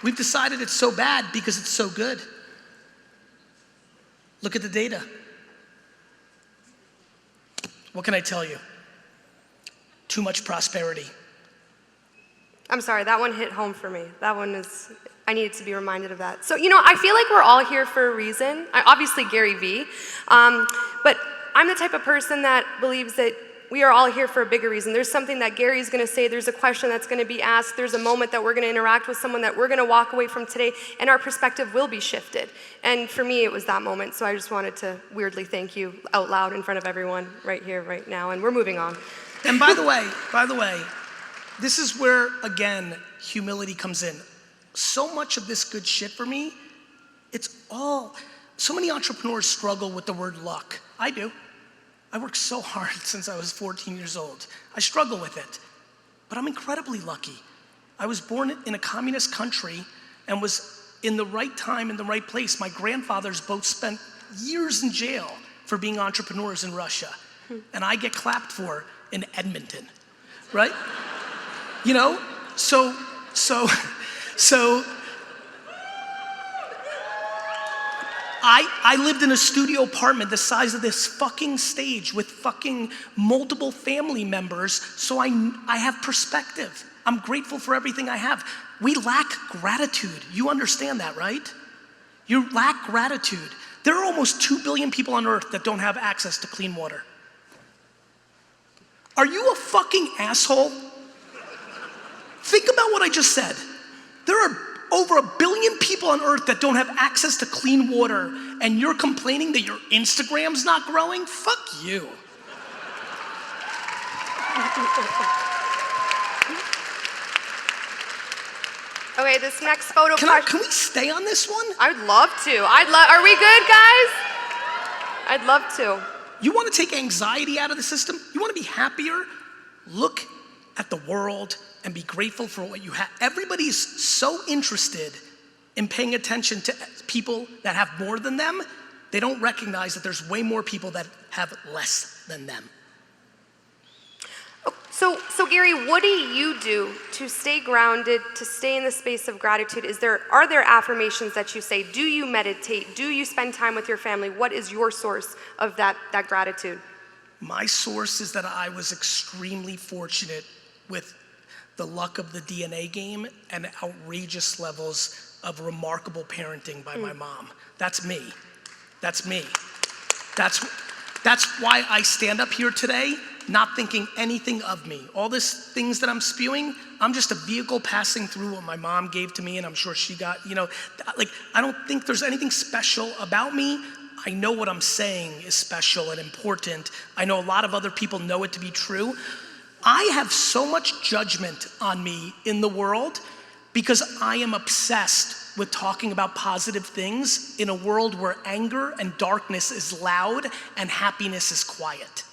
We've decided it's so bad because it's so good. Look at the data. What can I tell you? Too much prosperity. I'm sorry, that one hit home for me. That one is, I needed to be reminded of that. So, you know, I feel like we're all here for a reason. Obviously Gary V, but I'm the type of person that believes that we are all here for a bigger reason. There's something that Gary's gonna say, there's a question that's gonna be asked, there's a moment that we're gonna interact with someone that we're gonna walk away from today, and our perspective will be shifted. And for me, it was that moment, so I just wanted to weirdly thank you out loud in front of everyone right here, right now, and we're moving on. And by the way, this is where, again, humility comes in. So much of this good shit for me, so many entrepreneurs struggle with the word luck. I do. I worked so hard since I was 14 years old. I struggle with it, but I'm incredibly lucky. I was born in a communist country and was in the right time, in the right place. My grandfathers both spent years in jail for being entrepreneurs in Russia, and I get clapped for in Edmonton, right? You know, so I lived in a studio apartment the size of this fucking stage with fucking multiple family members, so I have perspective. I'm grateful for everything I have. We lack gratitude. You understand that, right? You lack gratitude. There are almost 2 billion people on earth that don't have access to clean water. Are you a fucking asshole? Think about what I just said. There are over 1 billion people on earth that don't have access to clean water, and you're complaining that your Instagram's not growing? Fuck you. Okay, this next next photo Can we stay on this one? I would love to. Are we good, guys? I'd love to. You want to take anxiety out of the system? You want to be happier? Look at the world and be grateful for what you have. Everybody's so interested in paying attention to people that have more than them, they don't recognize that there's way more people that have less than them. So Gary, what do you do to stay grounded, to stay in the space of gratitude? Are there affirmations that you say? Do you meditate? Do you spend time with your family? What is your source of that gratitude? My source is that I was extremely fortunate with the luck of the DNA game and outrageous levels of remarkable parenting by my mom. That's me. That's me. That's why I stand up here today, not thinking anything of me. All these things that I'm spewing, I'm just a vehicle passing through what my mom gave to me, and I'm sure she got, like, I don't think there's anything special about me. I know what I'm saying is special and important. I know a lot of other people know it to be true. I have so much judgment on me in the world because I am obsessed with talking about positive things in a world where anger and darkness is loud and happiness is quiet.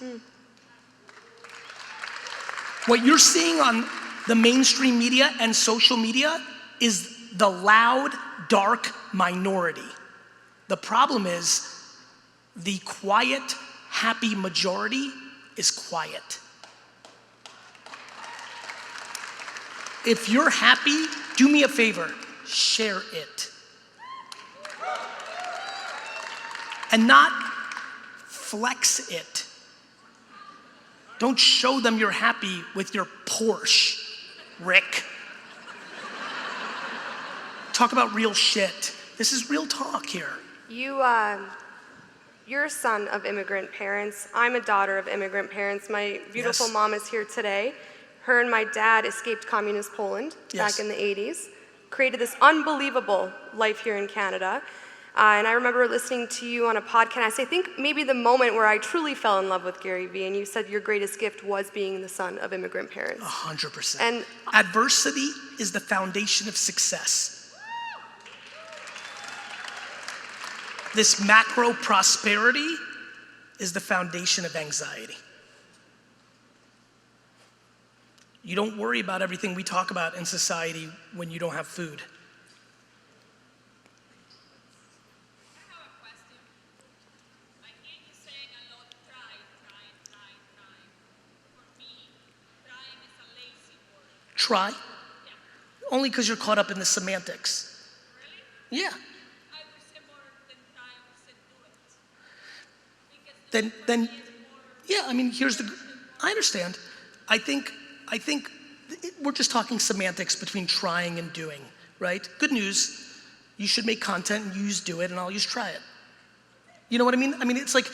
What you're seeing on the mainstream media and social media is the loud, dark minority. The problem is the quiet, happy majority is quiet. If you're happy, do me a favor, share it. And not flex it. Don't show them you're happy with your Porsche, Rick. Talk about real shit. This is real talk here. You're a son of immigrant parents. I'm a daughter of immigrant parents. My beautiful mom is here today. Her and my dad escaped communist Poland back in the 80s, created this unbelievable life here in Canada. And I remember listening to you on a podcast. I think maybe the moment where I truly fell in love with Gary Vee, and you said your greatest gift was being the son of immigrant parents. 100%. And adversity is the foundation of success. This macro prosperity is the foundation of anxiety. You don't worry about everything we talk about in society when you don't have food. Try? Yeah. Only because you're caught up in the semantics. Really? Yeah. I would say more than try, I would say do it. Then, yeah, I mean, I understand. I think we're just talking semantics between trying and doing, right? Good news, you should make content and use do it and I'll use try it. You know what I mean? I mean, it's like,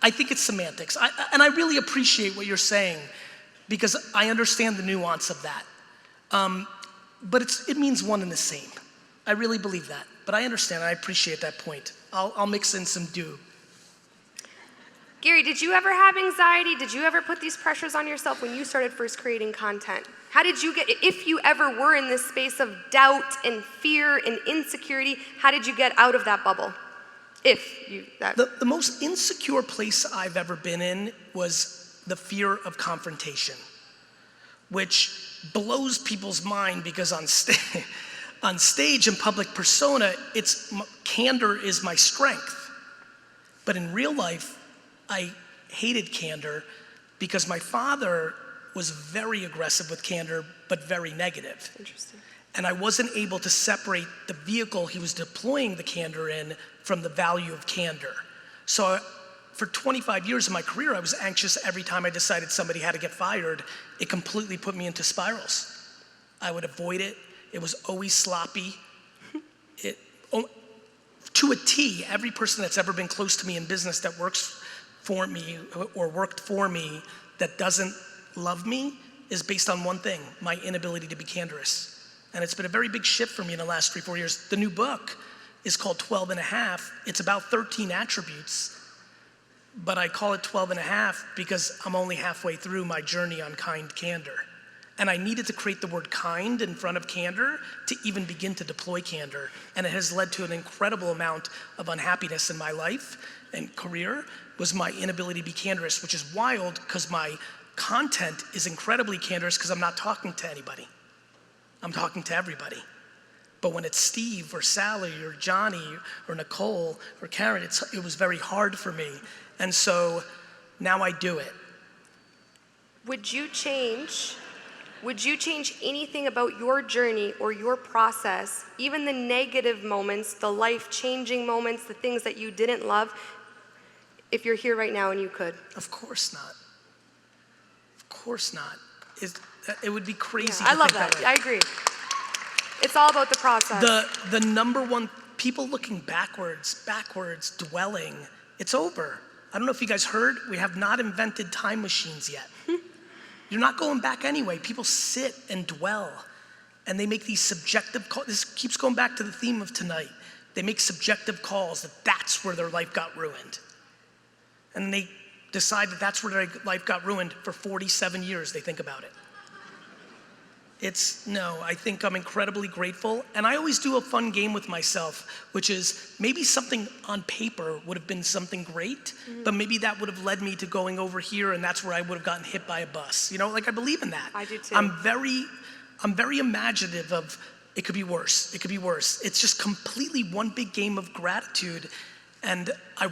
I think it's semantics. And I really appreciate what you're saying because I understand the nuance of that. But it means one and the same. I really believe that. But I understand, I appreciate that point. I'll mix in some do. Gary, did you ever have anxiety? Did you ever put these pressures on yourself when you started first creating content? How did you if you ever were in this space of doubt and fear and insecurity, how did you get out of that bubble? The most insecure place I've ever been in was the fear of confrontation, which blows people's mind because on stage and public persona, candor is my strength. But in real life, I hated candor because my father was very aggressive with candor, but very negative. Interesting. And I wasn't able to separate the vehicle he was deploying the candor in from the value of candor. So for 25 years of my career, I was anxious every time I decided somebody had to get fired. It completely put me into spirals. I would avoid it. It was always sloppy. To a T, every person that's ever been close to me in business that works for me or worked for me that doesn't love me is based on one thing, my inability to be candorous. And it's been a very big shift for me in the last 3-4 years. The new book is called 12 and a half. It's about 13 attributes, but I call it 12 and a half because I'm only halfway through my journey on kind candor. And I needed to create the word kind in front of candor to even begin to deploy candor. And it has led to an incredible amount of unhappiness in my life and career, was my inability to be candorous, which is wild because my content is incredibly candorous because I'm not talking to anybody. I'm talking to everybody. But when it's Steve or Sally or Johnny or Nicole or Karen, it was very hard for me. And so now I do it. Would you change anything about your journey or your process, even the negative moments, the life-changing moments, the things that you didn't love, if you're here right now and you could? Of course not. Of course not. It would be crazy Yeah, to I love think that. way. I agree. It's all about the process. The number one, people looking backwards, dwelling, it's over. I don't know if you guys heard, we have not invented time machines yet. You're not going back anyway. People sit and dwell, and they make these subjective calls. This keeps going back to the theme of tonight. They make subjective calls that's where their life got ruined. And they decide that's where their life got ruined for 47 years, they think about it. I think I'm incredibly grateful, and I always do a fun game with myself, which is maybe something on paper would have been something great, but maybe that would have led me to going over here, and that's where I would have gotten hit by a bus. You know, like I believe in that. I do too. I'm very imaginative of it could be worse, it could be worse. It's just completely one big game of gratitude, and I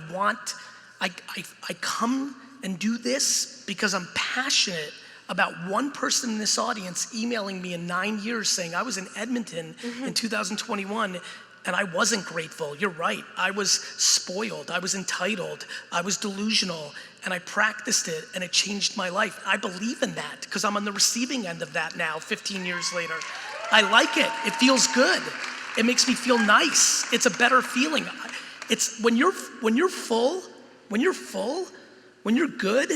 come and do this because I'm passionate about one person in this audience emailing me in 9 years saying I was in Edmonton in 2021 and I wasn't grateful. You're right, I was spoiled, I was entitled, I was delusional, and I practiced it and it changed my life. I believe in that because I'm on the receiving end of that now, 15 years later. I like it, it feels good. It makes me feel nice, it's a better feeling. It's when you're full, when you're good,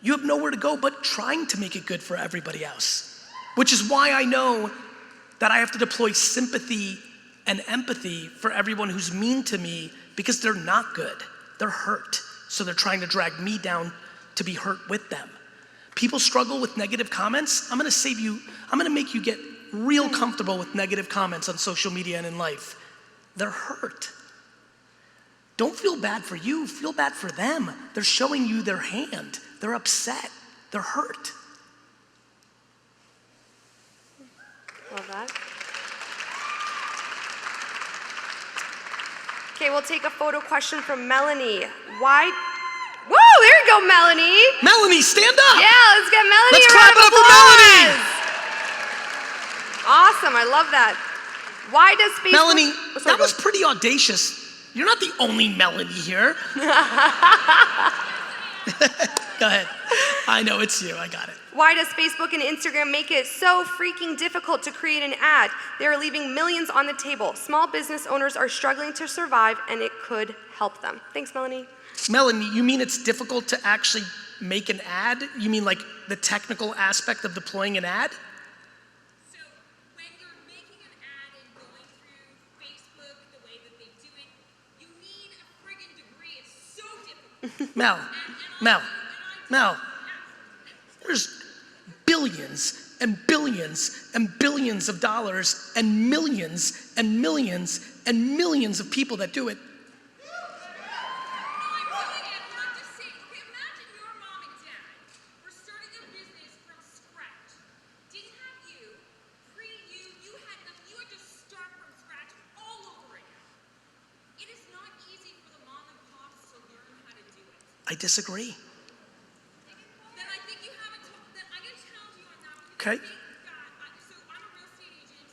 you have nowhere to go but trying to make it good for everybody else. Which is why I know that I have to deploy sympathy and empathy for everyone who's mean to me because they're not good. They're hurt. So they're trying to drag me down to be hurt with them. People struggle with negative comments. I'm gonna make you get real comfortable with negative comments on social media and in life. They're hurt. Don't feel bad for you, feel bad for them. They're showing you their hand. They're upset, they're hurt. Love that. Okay, we'll take a photo question from Melanie. Whoa, there you go, Melanie. Melanie, stand up. Yeah, let's get Melanie Let's a clap round it of up for Melanie. Awesome, I love that. Why does Facebook... Melanie, Oh, sorry, that was pretty audacious. You're not the only Melanie here. Go ahead. I know it's you, I got it. Why does Facebook and Instagram make it so freaking difficult to create an ad? They are leaving millions on the table. Small business owners are struggling to survive, and it could help them. Thanks, Melanie. Melanie, you mean it's difficult to actually make an ad? You mean like the technical aspect of deploying an ad? So when you're making an ad and going through Facebook the way that they do it, you need a friggin' degree. It's so difficult. Mel, there's billions and billions and billions of dollars and millions and millions and millions of people that do it. No, I'm doing it. We're not just saying, okay, imagine your mom and dad were starting a business from scratch. Didn't have you, you had nothing. You had to start from scratch all over again. It is not easy for the mom and pops to learn how to do it. I disagree. Then I think you haven't then I'm going to challenge you on that. Okay. I think that, so I'm a real estate agent,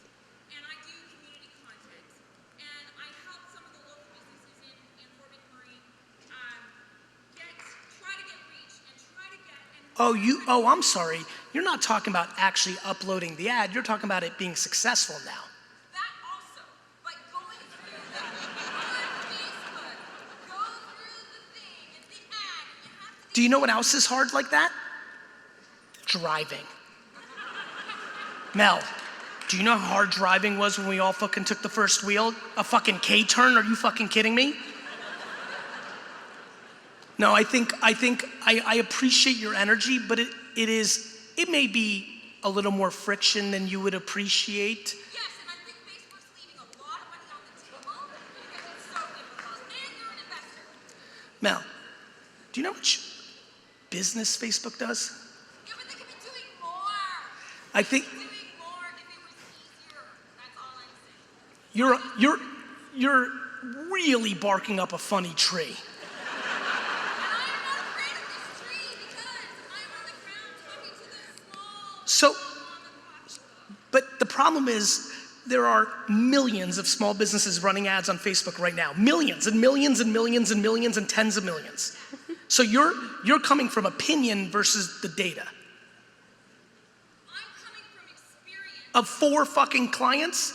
and I do community content, and I help some of the local businesses in Fort McMurray try to get reach and try to get. I'm sorry. You're not talking about actually uploading the ad. You're talking about it being successful now. That also, but going through the on Facebook, go through the thing, it's the ad, and you have to Do you know what else is hard like that? Driving. Mel, do you know how hard driving was when we all fucking took the first wheel? A fucking K-turn? Are you fucking kidding me? No, I appreciate your energy, but it may be a little more friction than you would appreciate. Yes, and I think Facebook's leaving a lot of money on the table because it's so difficult. And you're an investor. Mel, do you know how much business Facebook does? Yeah, but they could be doing more. I think Doing more if it was easier. That's all I'm saying. you're really barking up a funny tree. And I am not afraid of this tree because I'm on the ground talking to the small So, people on the podcast. but the problem is there are millions of small businesses running ads on Facebook right now. Millions and millions and millions and millions and tens of millions. So you're coming from opinion versus the data. I'm coming from experience. Of 4 fucking clients?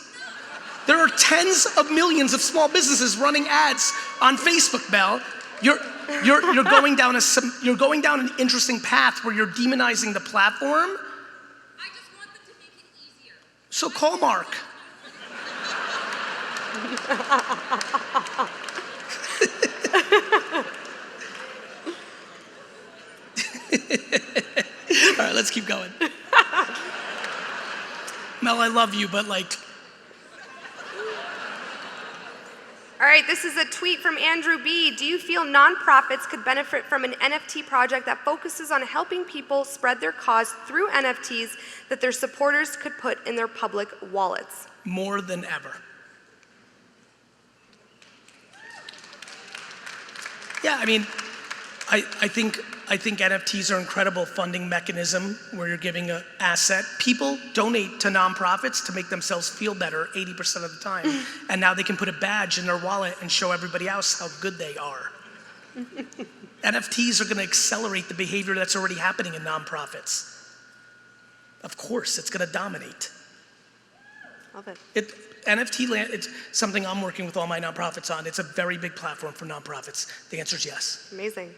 There are tens of millions of small businesses running ads on Facebook, Mel. You're going down an interesting path where you're demonizing the platform. I just want them to make it easier. So call Mark. All right, let's keep going. Mel, I love you, but like, All right, this is a tweet from Andrew B. Do you feel nonprofits could benefit from an NFT project that focuses on helping people spread their cause through NFTs that their supporters could put in their public wallets? more than ever. Yeah, I mean, I think NFTs are an incredible funding mechanism where you're giving an asset. People donate to nonprofits to make themselves feel better 80% of the time. And now they can put a badge in their wallet and show everybody else how good they are. NFTs are going to accelerate the behavior that's already happening in nonprofits. Of course, it's going to dominate. Love it. NFT land, it's something I'm working with all my nonprofits on. It's a very big platform for nonprofits. The answer is yes. Amazing.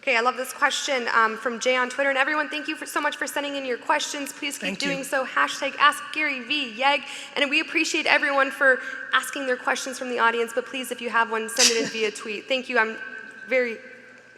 Okay, I love this question from Jay on Twitter. And everyone, thank you so much for sending in your questions. Please keep Thank you. doing so. Hashtag #AskGaryV, And we appreciate everyone for asking their questions from the audience. But please, if you have one, send it in via tweet. Thank you. I'm very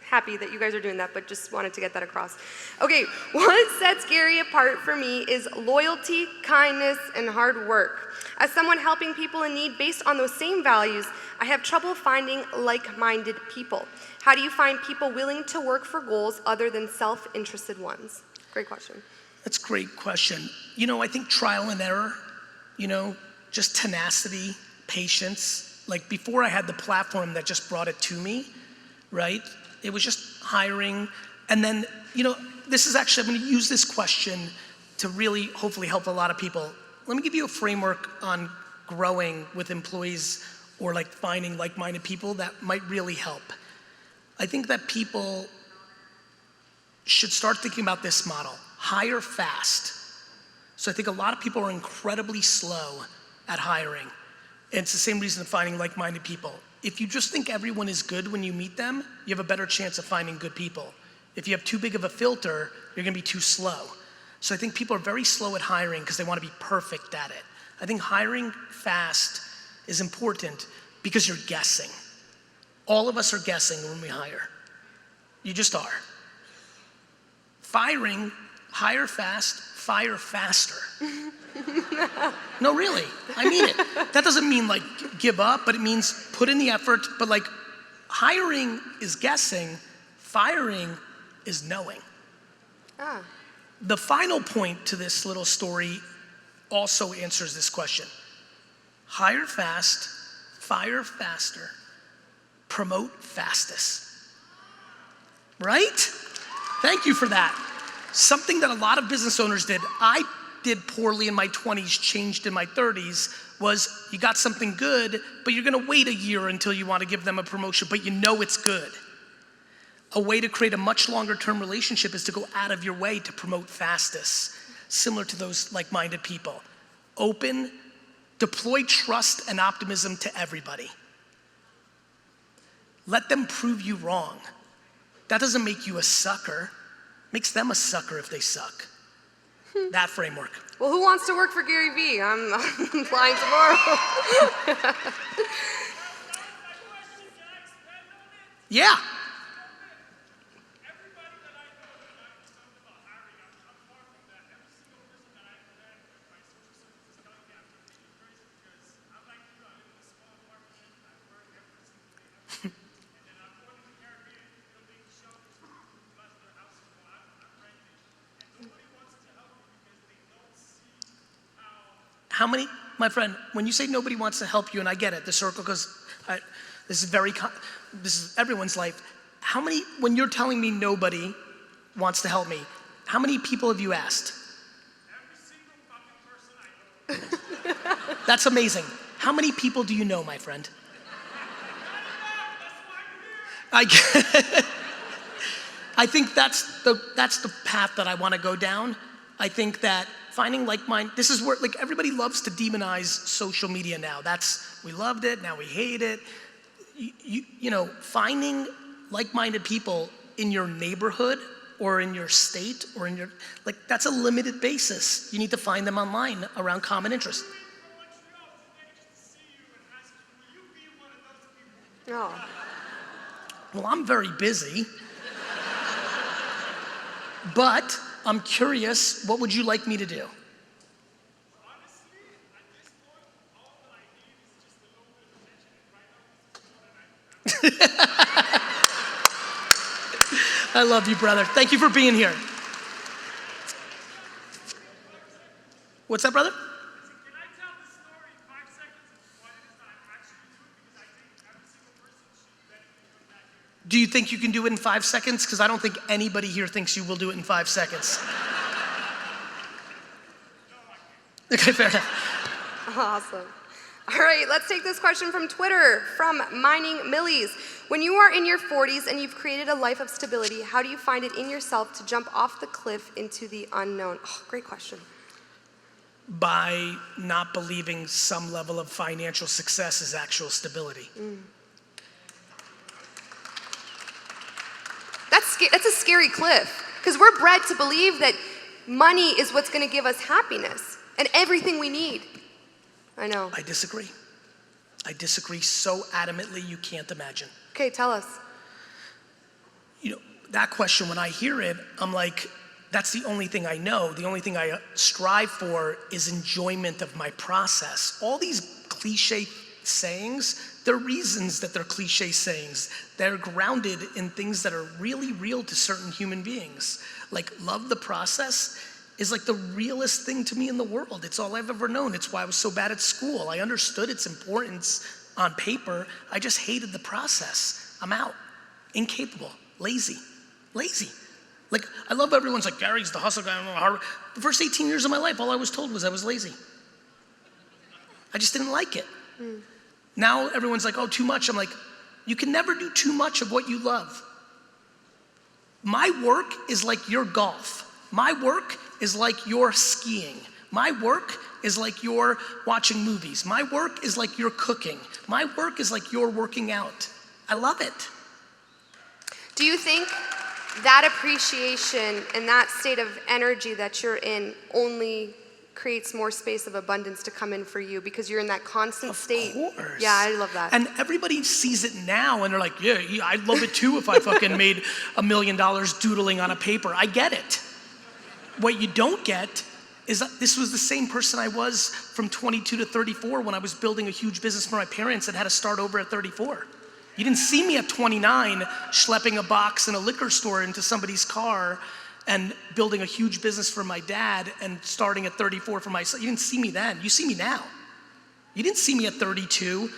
happy that you guys are doing that, but just wanted to get that across. Okay, what sets Gary apart for me is loyalty, kindness, and hard work. As someone helping people in need based on those same values, I have trouble finding like-minded people. How do you find people willing to work for goals other than self-interested ones? Great question. That's a great question. You know, I think trial and error, you know, just tenacity, patience. Like before I had the platform that just brought it to me, right? It was just hiring. And then, you know, this is actually, I'm gonna use this question to really hopefully help a lot of people. Let me give you a framework on growing with employees or like finding like-minded people that might really help. I think that people should start thinking about this model, hire fast. So I think a lot of people are incredibly slow at hiring. And it's the same reason of finding like-minded people. If you just think everyone is good when you meet them, you have a better chance of finding good people. If you have too big of a filter, you're gonna be too slow. So I think people are very slow at hiring because they want to be perfect at it. I think hiring fast is important because you're guessing. All of us are guessing when we hire. You just are. Firing, hire fast, fire faster. No, really, I mean it. That doesn't mean like give up, but it means put in the effort. But like hiring is guessing, firing is knowing. The final point to this little story also answers this question. Hire fast, fire faster, promote fastest. Right? Thank you for that. Something that a lot of business owners did. I did poorly in my 20s, changed in my 30s, was you got something good, but you're gonna wait a year until you wanna give them a promotion, but you know it's good. A way to create a much longer term relationship is to go out of your way to promote fastest, similar to those like-minded people. Open, deploy trust and optimism to everybody. Let them prove you wrong. That doesn't make you a sucker. Makes them a sucker if they suck. That framework. Well, who wants to work for Gary V? I'm applying tomorrow. Yeah. how many, my friend, when you say nobody wants to help you, and I get it, the circle, because this is everyone's life. How many, when you're telling me nobody wants to help me, how many people have you asked? Every single fucking person I know. That's amazing. How many people do you know, my friend? I think that's the path that I want to go down. I think that finding like-minded, this is where, like, everybody loves to demonize social media now. We loved it, now we hate it. You know, finding like-minded people in your neighborhood or in your state or in your, like, that's a limited basis. You need to find them online around common interests. Oh. Well, I'm very busy, but I'm curious, what would you like me to do? Honestly, at this point, all that I need is just a little bit of attention. And right now, I love you, brother. Thank you for being here. What's that, brother? can I tell the story in 5 seconds of what it is that I'm actually doing? Because I think every single person should benefit from that here. Do you think you can do it in 5 seconds? Because I don't think anybody here thinks you will do it in 5 seconds. Okay, fair enough. Awesome. All right, let's take this question from Twitter, from Mining Millies. When you are in your 40s and you've created a life of stability, how do you find it in yourself to jump off the cliff into the unknown? Oh, great question. By not believing some level of financial success is actual stability. That's a scary cliff, because we're bred to believe that money is what's going to give us happiness and everything we need. I know. I disagree. I disagree so adamantly you can't imagine. Okay, tell us. You know, that question, when I hear it, I'm like, that's the only thing I know. The only thing I strive for is enjoyment of my process. All these cliche sayings, they're reasons that they're cliche sayings. They're grounded in things that are really real to certain human beings. Like, love the process is like the realest thing to me in the world. It's all I've ever known. It's why I was so bad at school. I understood its importance on paper. I just hated the process. I'm out. Incapable. Lazy. Like, I love everyone's like, Gary's the hustle guy. I don't know how. The first 18 years of my life, all I was told was I was lazy. I just didn't like it. Now everyone's like, oh, too much. I'm like, you can never do too much of what you love. My work is like your golf. My work is like your skiing. My work is like your watching movies. My work is like your cooking. My work is like your working out. I love it. Do you think that appreciation and that state of energy that you're in only creates more space of abundance to come in for you because you're in that constant state? Of course. Yeah, I love that. And everybody sees it now and they're like, yeah, I'd love it too if I fucking made $1 million doodling on a paper. I get it. What you don't get is that this was the same person I was from 22 to 34 when I was building a huge business for my parents and had to start over at 34. You didn't see me at 29 schlepping a box in a liquor store into somebody's car and building a huge business for my dad and starting at 34 for myself. You didn't see me then. You see me now. You didn't see me at 32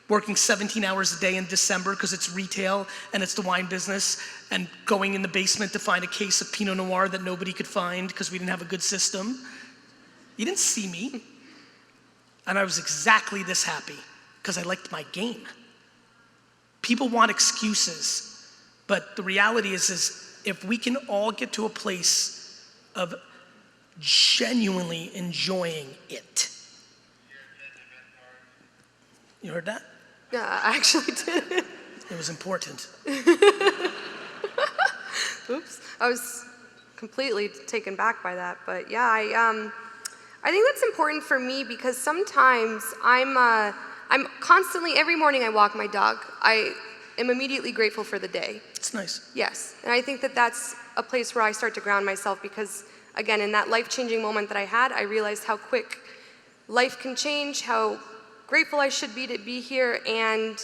working 17 hours a day in December because it's retail and it's the wine business, and going in the basement to find a case of Pinot Noir that nobody could find because we didn't have a good system. You didn't see me. And I was exactly this happy because I liked my game. People want excuses, but the reality is if we can all get to a place of genuinely enjoying it. You heard that? Yeah, I actually did. It was important. Oops, I was completely taken back by that. But yeah, I think that's important for me because sometimes I'm constantly, every morning I walk my dog, I am immediately grateful for the day. It's nice. Yes, and I think that that's a place where I start to ground myself because, again, in that life-changing moment that I had, I realized how quick life can change, how grateful I should be to be here, and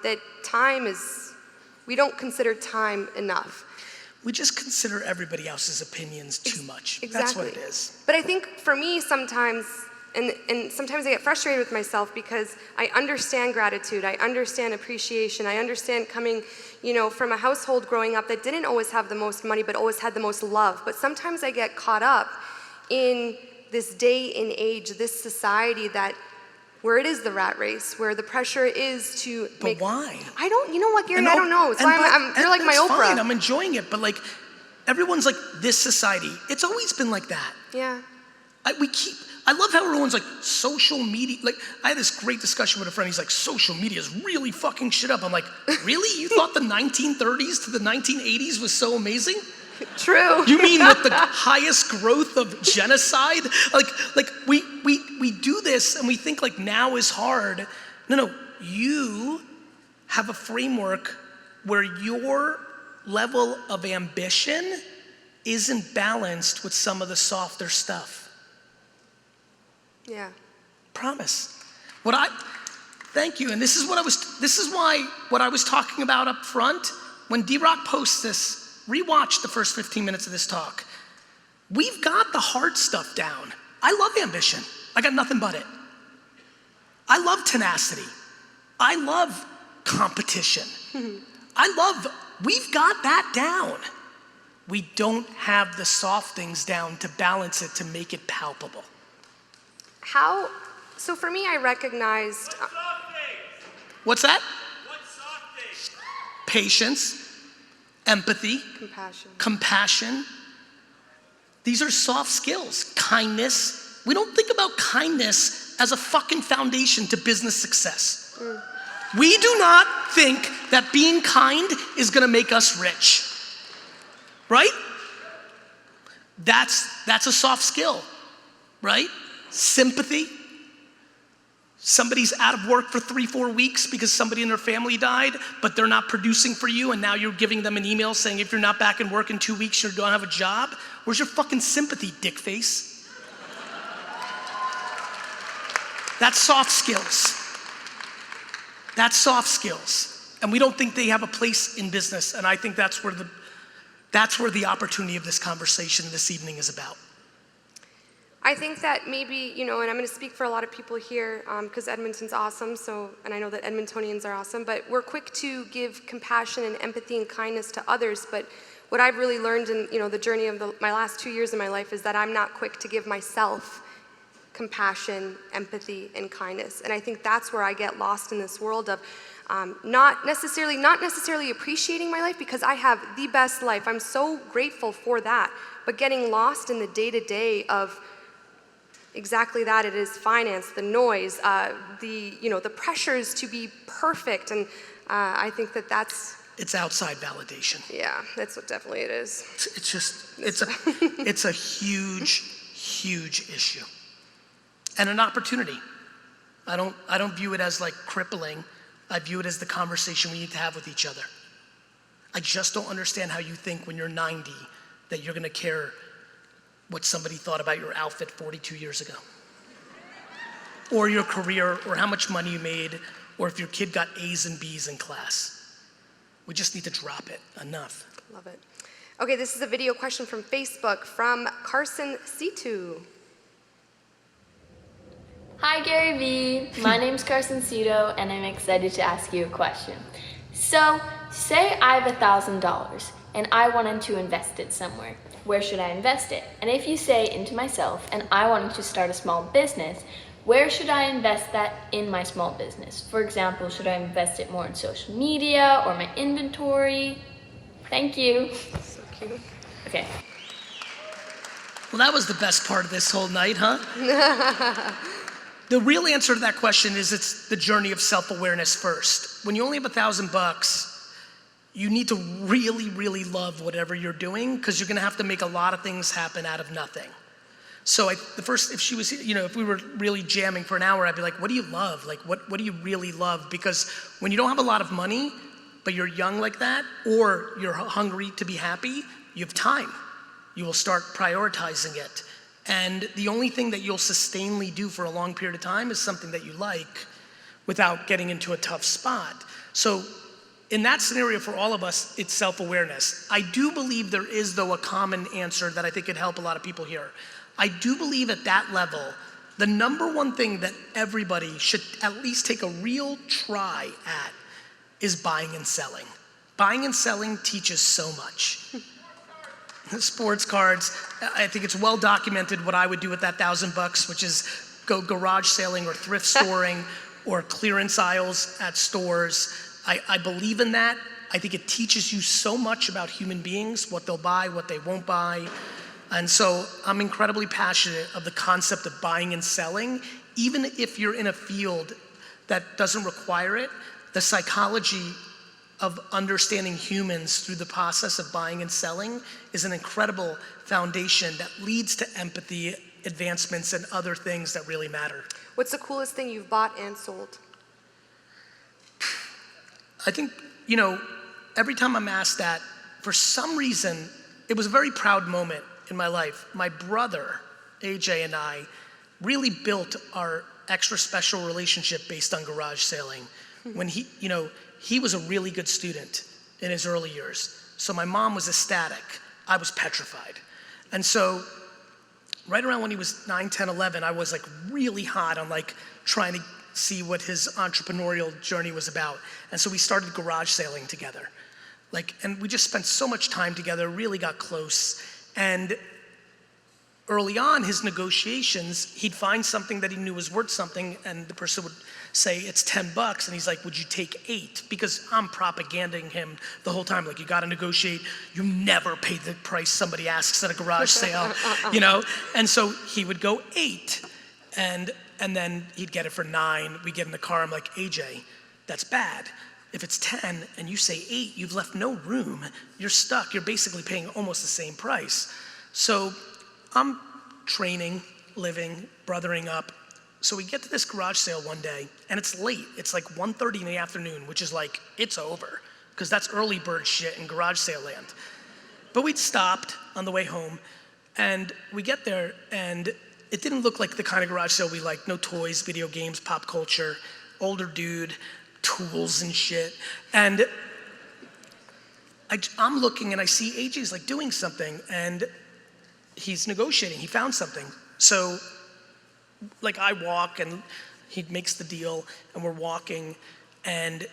that time is, we don't consider time enough. We just consider everybody else's opinions too much. Exactly. That's what it is. But I think for me, sometimes And sometimes I get frustrated with myself because I understand gratitude, I understand appreciation, I understand coming, from a household growing up that didn't always have the most money, but always had the most love. But sometimes I get caught up in this day and age, this society where it is the rat race, where the pressure is to make. But why? I don't, you know what, Gary, I don't know. It's why you're like my that's Oprah. Fine, I'm enjoying it, but like, everyone's like, this society, it's always been like that. Yeah. I love how everyone's like, social media, like, I had this great discussion with a friend, he's like, social media is really fucking shit up. I'm like, really? You thought the 1930s to the 1980s was so amazing? True. You mean with the highest growth of genocide? Like we do this and we think like now is hard. No, you have a framework where your level of ambition isn't balanced with some of the softer stuff. Yeah. Promise. Thank you, and this is why what I was talking about up front, when D-Rock posts this, rewatch the first 15 minutes of this talk. We've got the hard stuff down. I love ambition. I got nothing but it. I love tenacity. I love competition. We've got that down. We don't have the soft things down to balance it, to make it palpable. So for me, I recognized. What's that? What's soft things? Patience, empathy, compassion. These are soft skills. Kindness. We don't think about kindness as a fucking foundation to business success. We do not think that being kind is gonna make us rich, right? That's a soft skill, right? Sympathy. Somebody's out of work for 3-4 weeks because somebody in their family died, but they're not producing for you, and now you're giving them an email saying if you're not back in work in 2 weeks, you don't have a job. Where's your fucking sympathy, dick face? That's soft skills. That's soft skills. And we don't think they have a place in business, and I think that's where the opportunity of this conversation this evening is about. I think that maybe, and I'm going to speak for a lot of people here because Edmonton's awesome, and I know that Edmontonians are awesome, but we're quick to give compassion and empathy and kindness to others, but what I've really learned in, the journey of my last 2 years of my life is that I'm not quick to give myself compassion, empathy, and kindness. And I think that's where I get lost in this world of not necessarily appreciating my life, because I have the best life. I'm so grateful for that, but getting lost in the day-to-day of exactly that. It is finance, the noise, the pressures to be perfect, and I think that's. It's outside validation. Yeah, that's what definitely it is. It's a huge issue, and an opportunity. I don't view it as like crippling. I view it as the conversation we need to have with each other. I just don't understand how you think when you're 90 that you're gonna care what somebody thought about your outfit 42 years ago. Or your career, or how much money you made, or if your kid got A's and B's in class. We just need to drop it. Enough. Love it. Okay, this is a video question from Facebook from Carson C2. Hi Gary V, my name's Carson Cito and I'm excited to ask you a question. So, say I have $1,000 and I wanted to invest it somewhere. Where should I invest it? And if you say into myself and I wanted to start a small business, where should I invest that in my small business? For example, should I invest it more in social media or my inventory? Thank you. So cute. Okay. Well, that was the best part of this whole night, huh? The real answer to that question is it's the journey of self-awareness first. When you only have $1,000, you need to really love whatever you're doing, because you're gonna have to make a lot of things happen out of nothing. So if she was, if we were really jamming for an hour, I'd be like, what do you love? Like, what do you really love? Because when you don't have a lot of money, but you're young like that, or you're hungry to be happy, you have time. You will start prioritizing it. And the only thing that you'll sustainably do for a long period of time is something that you like without getting into a tough spot. So in that scenario for all of us, it's self-awareness. I do believe there is, though, a common answer that I think could help a lot of people here. I do believe at that level The number one thing that everybody should at least take a real try at is buying and selling. Buying and selling teaches so much. Sports cards, I think it's well documented what I would do with that $1,000, which is go garage selling or thrift storing or clearance aisles at stores. I believe in that. I think it teaches you so much about human beings, what they'll buy, what they won't buy. And so I'm incredibly passionate of the concept of buying and selling. Even if you're in a field that doesn't require it, the psychology of understanding humans through the process of buying and selling is an incredible foundation that leads to empathy, advancements, and other things that really matter. What's the coolest thing you've bought and sold? I think, you know, every time I'm asked that, for some reason, it was a very proud moment in my life. My brother, AJ, and I really built our extra special relationship based on garage selling. When he, you know, he was a really good student in his early years. So my mom was ecstatic. I was petrified. And so right around when he was 9, 10, 11, I was like really hot on like trying to see what his entrepreneurial journey was about. And so we started garage selling together. And we just spent so much time together, really got close. And early on, his negotiations, he'd find something that he knew was worth something, and the person would say, it's $10, and he's like, would you take 8? Because I'm propaganding him the whole time, like, you gotta negotiate, you never pay the price somebody asks at a garage sale, you know? And so he would go 8, and then he'd get it for 9, we get in the car, I'm like, AJ, that's bad. If it's 10 and you say 8, you've left no room, you're stuck, you're basically paying almost the same price. So I'm training, living, brothering up. So we get to this garage sale one day, and it's late. It's like 1:30 in the afternoon, which is like, it's over, because that's early bird shit in garage sale land. But we'd stopped on the way home, and we get there, and it didn't look like the kind of garage sale we like. No toys, video games, pop culture, older dude, tools and shit. And I'm looking, and I see AJ's like doing something, and he's negotiating, he found something. So like I walk and he makes the deal and we're walking and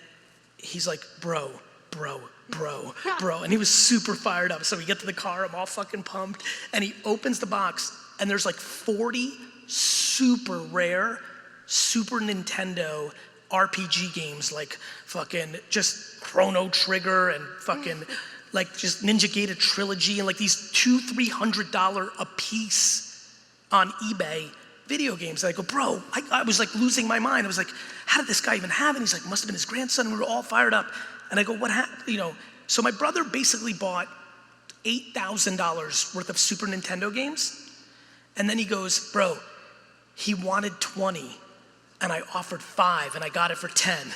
he's like, bro. And he was super fired up. So we get to the car, I'm all fucking pumped. And he opens the box and there's like 40 super rare Super Nintendo RPG games, like fucking just Chrono Trigger and fucking like just Ninja Gaiden Trilogy and like these $200-300 a piece on eBay video games. And I go, bro, I was like losing my mind. I was like, how did this guy even have it? He's like, must have been his grandson. We were all fired up. And I go, what happened? You know, so my brother basically bought $8,000 worth of Super Nintendo games. And then he goes, bro, he wanted 20 and I offered 5 and I got it for 10.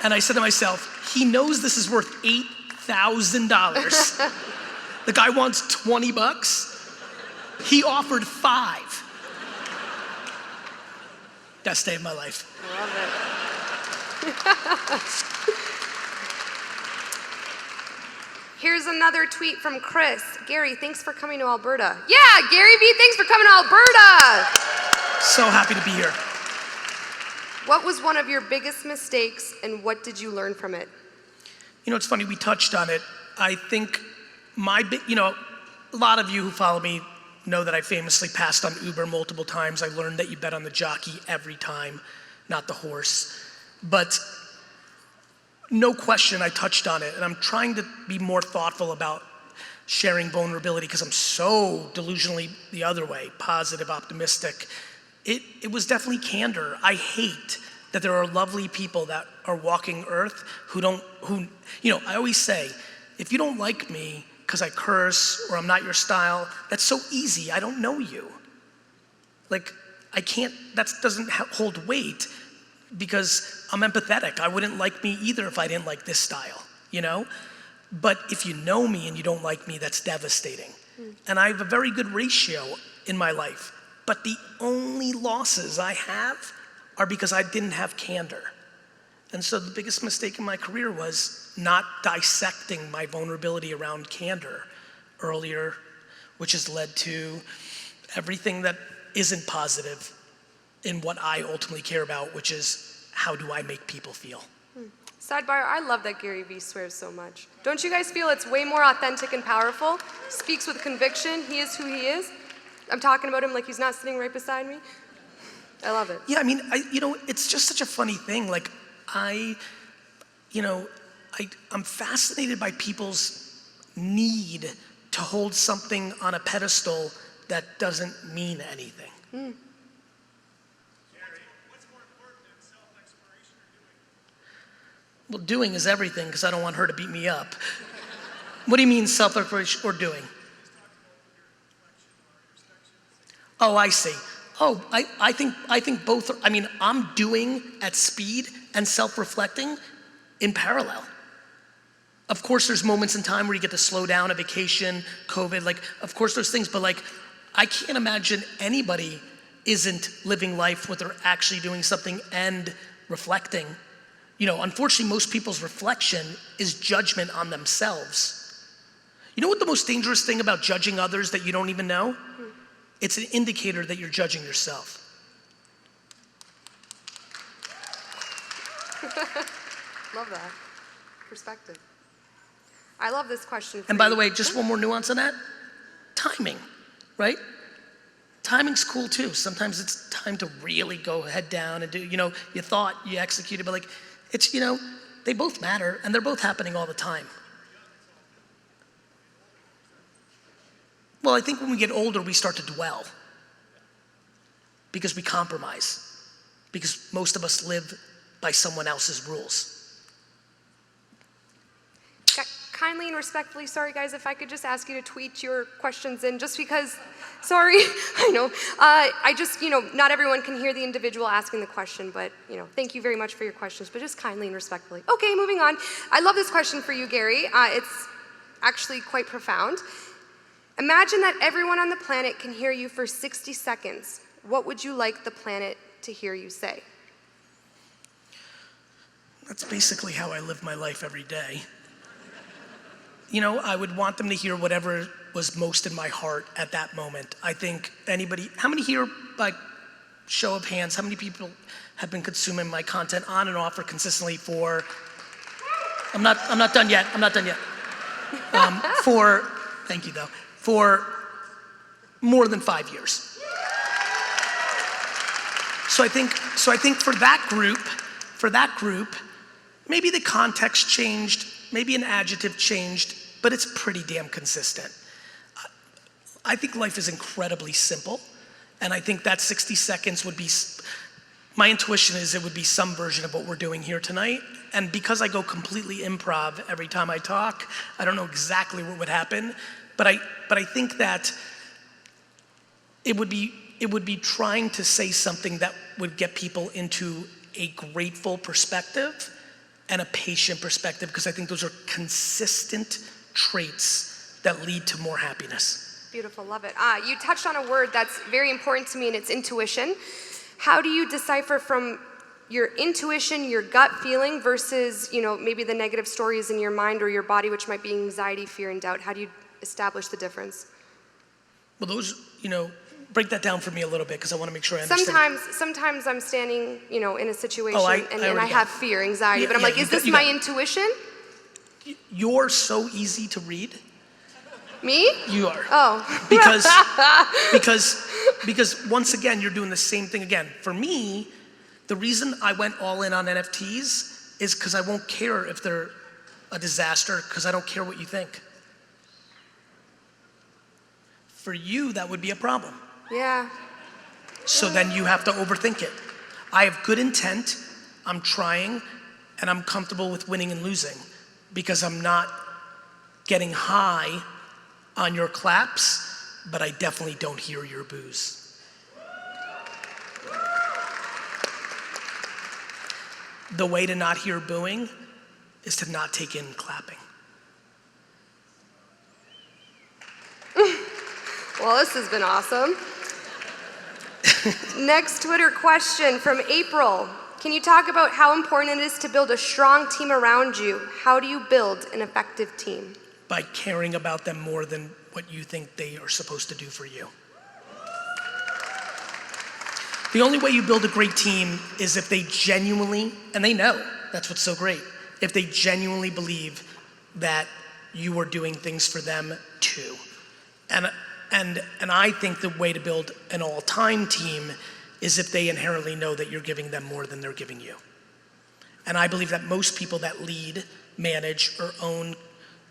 And I said to myself, he knows this is worth $8,000. The guy wants $20. He offered 5. Best day of my life. Love it. Here's another tweet from Chris. Gary, thanks for coming to Alberta. Yeah, Gary V, thanks for coming to Alberta. So happy to be here. What was one of your biggest mistakes and what did you learn from it? You know, it's funny, we touched on it. I think you know, a lot of you who follow me know that I famously passed on Uber multiple times. I learned that you bet on the jockey every time, not the horse. But no question, I touched on it, and I'm trying to be more thoughtful about sharing vulnerability because I'm so delusionally the other way, positive, optimistic. It was definitely candor. I hate that there are lovely people that are walking earth who, you know, I always say, if you don't like me because I curse or I'm not your style, that's so easy, I don't know you. Like, I can't, that doesn't hold weight because I'm empathetic. I wouldn't like me either if I didn't like this style, you know? But if you know me and you don't like me, that's devastating. And I have a very good ratio in my life, but the only losses I have are because I didn't have candor. And so the biggest mistake in my career was not dissecting my vulnerability around candor earlier, which has led to everything that isn't positive in what I ultimately care about, which is how do I make people feel. Sidebar, I love that Gary Vee swears so much. Don't you guys feel it's way more authentic and powerful? Speaks with conviction, he is who he is. I'm talking about him like he's not sitting right beside me. I love it. Yeah, I mean, it's just such a funny thing. Like, I'm fascinated by people's need to hold something on a pedestal that doesn't mean anything. Gary, what's more important than self-exploration or doing? Well, doing is everything because I don't want her to beat me up. What do you mean self-exploration or doing? Oh, I see. Oh, I think both are, I mean, I'm doing at speed and self-reflecting in parallel. Of course, there's moments in time where you get to slow down, a vacation, COVID, like, of course there's things, but like, I can't imagine anybody isn't living life where they're actually doing something and reflecting. Unfortunately, most people's reflection is judgment on themselves. You know what the most dangerous thing about judging others that you don't even know? It's an indicator that you're judging yourself. Love that perspective. I love this question. And by the way, just one more nuance on that. Timing, right? Timing's cool too. Sometimes it's time to really go head down and do, you thought, you executed, but like, it's, they both matter and they're both happening all the time. Well, I think when we get older, we start to dwell because we compromise, because most of us live by someone else's rules. Kindly and respectfully, sorry guys, if I could just ask you to tweet your questions in, just because, sorry, I know. I just, not everyone can hear the individual asking the question, but, thank you very much for your questions, but just kindly and respectfully. Okay, moving on. I love this question for you, Gary. It's actually quite profound. Imagine that everyone on the planet can hear you for 60 seconds. What would you like the planet to hear you say? That's basically how I live my life every day. I would want them to hear whatever was most in my heart at that moment. I think how many here, by show of hands, how many people have been consuming my content on and off or consistently for, I'm not done yet, thank you though, for more than 5 years. So I think for that group, maybe the context changed, maybe an adjective changed, but it's pretty damn consistent. I think life is incredibly simple, and I think that 60 seconds would be, my intuition is it would be some version of what we're doing here tonight, and because I go completely improv every time I talk, I don't know exactly what would happen, but I think that it would be trying to say something that would get people into a grateful perspective and a patient perspective, because I think those are consistent traits that lead to more happiness. Beautiful, love it. You touched on a word that's very important to me, and it's intuition. How do you decipher from your intuition, your gut feeling, versus maybe the negative stories in your mind or your body, which might be anxiety, fear, and doubt? How do you establish the difference? Well, those, break that down for me a little bit, because I want to make sure I understand. Sometimes I'm standing, in a situation and I have fear, anxiety, but I'm like, is this my intuition? You're so easy to read. Me? You are. Oh. because once again, you're doing the same thing again. For me, the reason I went all in on NFTs is because I won't care if they're a disaster, because I don't care what you think. For you, that would be a problem. Yeah. So then you have to overthink it. I have good intent, I'm trying, and I'm comfortable with winning and losing, because I'm not getting high on your claps, but I definitely don't hear your boos. The way to not hear booing is to not take in clapping. Well, this has been awesome. Next Twitter question from April. Can you talk about how important it is to build a strong team around you? How do you build an effective team? By caring about them more than what you think they are supposed to do for you. The only way you build a great team is if they genuinely, and they know, that's what's so great, if they genuinely believe that you are doing things for them too. And I think the way to build an all-time team is if they inherently know that you're giving them more than they're giving you. And I believe that most people that lead, manage, or own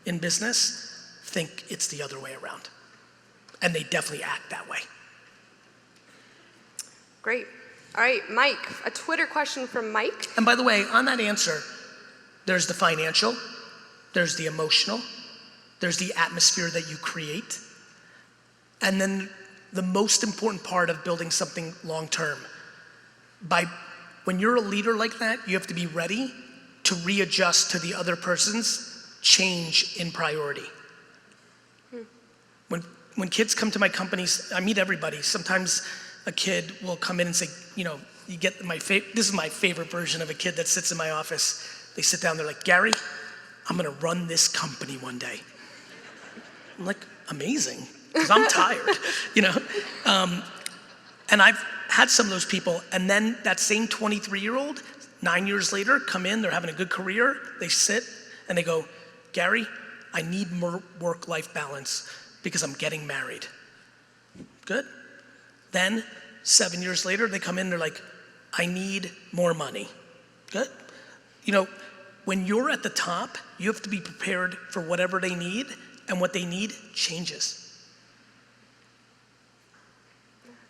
in business think it's the other way around. And they definitely act that way. Great. All right, Mike, a Twitter question from Mike. And by the way, on that answer, there's the financial, there's the emotional, there's the atmosphere that you create, and then the most important part of building something long-term. When you're a leader like that, you have to be ready to readjust to the other person's change in priority. When kids come to my companies, I meet everybody. Sometimes a kid will come in and say, you get this is my favorite version of a kid that sits in my office. They sit down, they're like, Gary, I'm gonna run this company one day. I'm like, amazing, because I'm tired, And I've had some of those people, and then that same 23-year-old, 9 years later, come in, they're having a good career, they sit, and they go, Gary, I need more work-life balance because I'm getting married. Good. Then, 7 years later, they come in, they're like, I need more money. Good. When you're at the top, you have to be prepared for whatever they need, and what they need changes.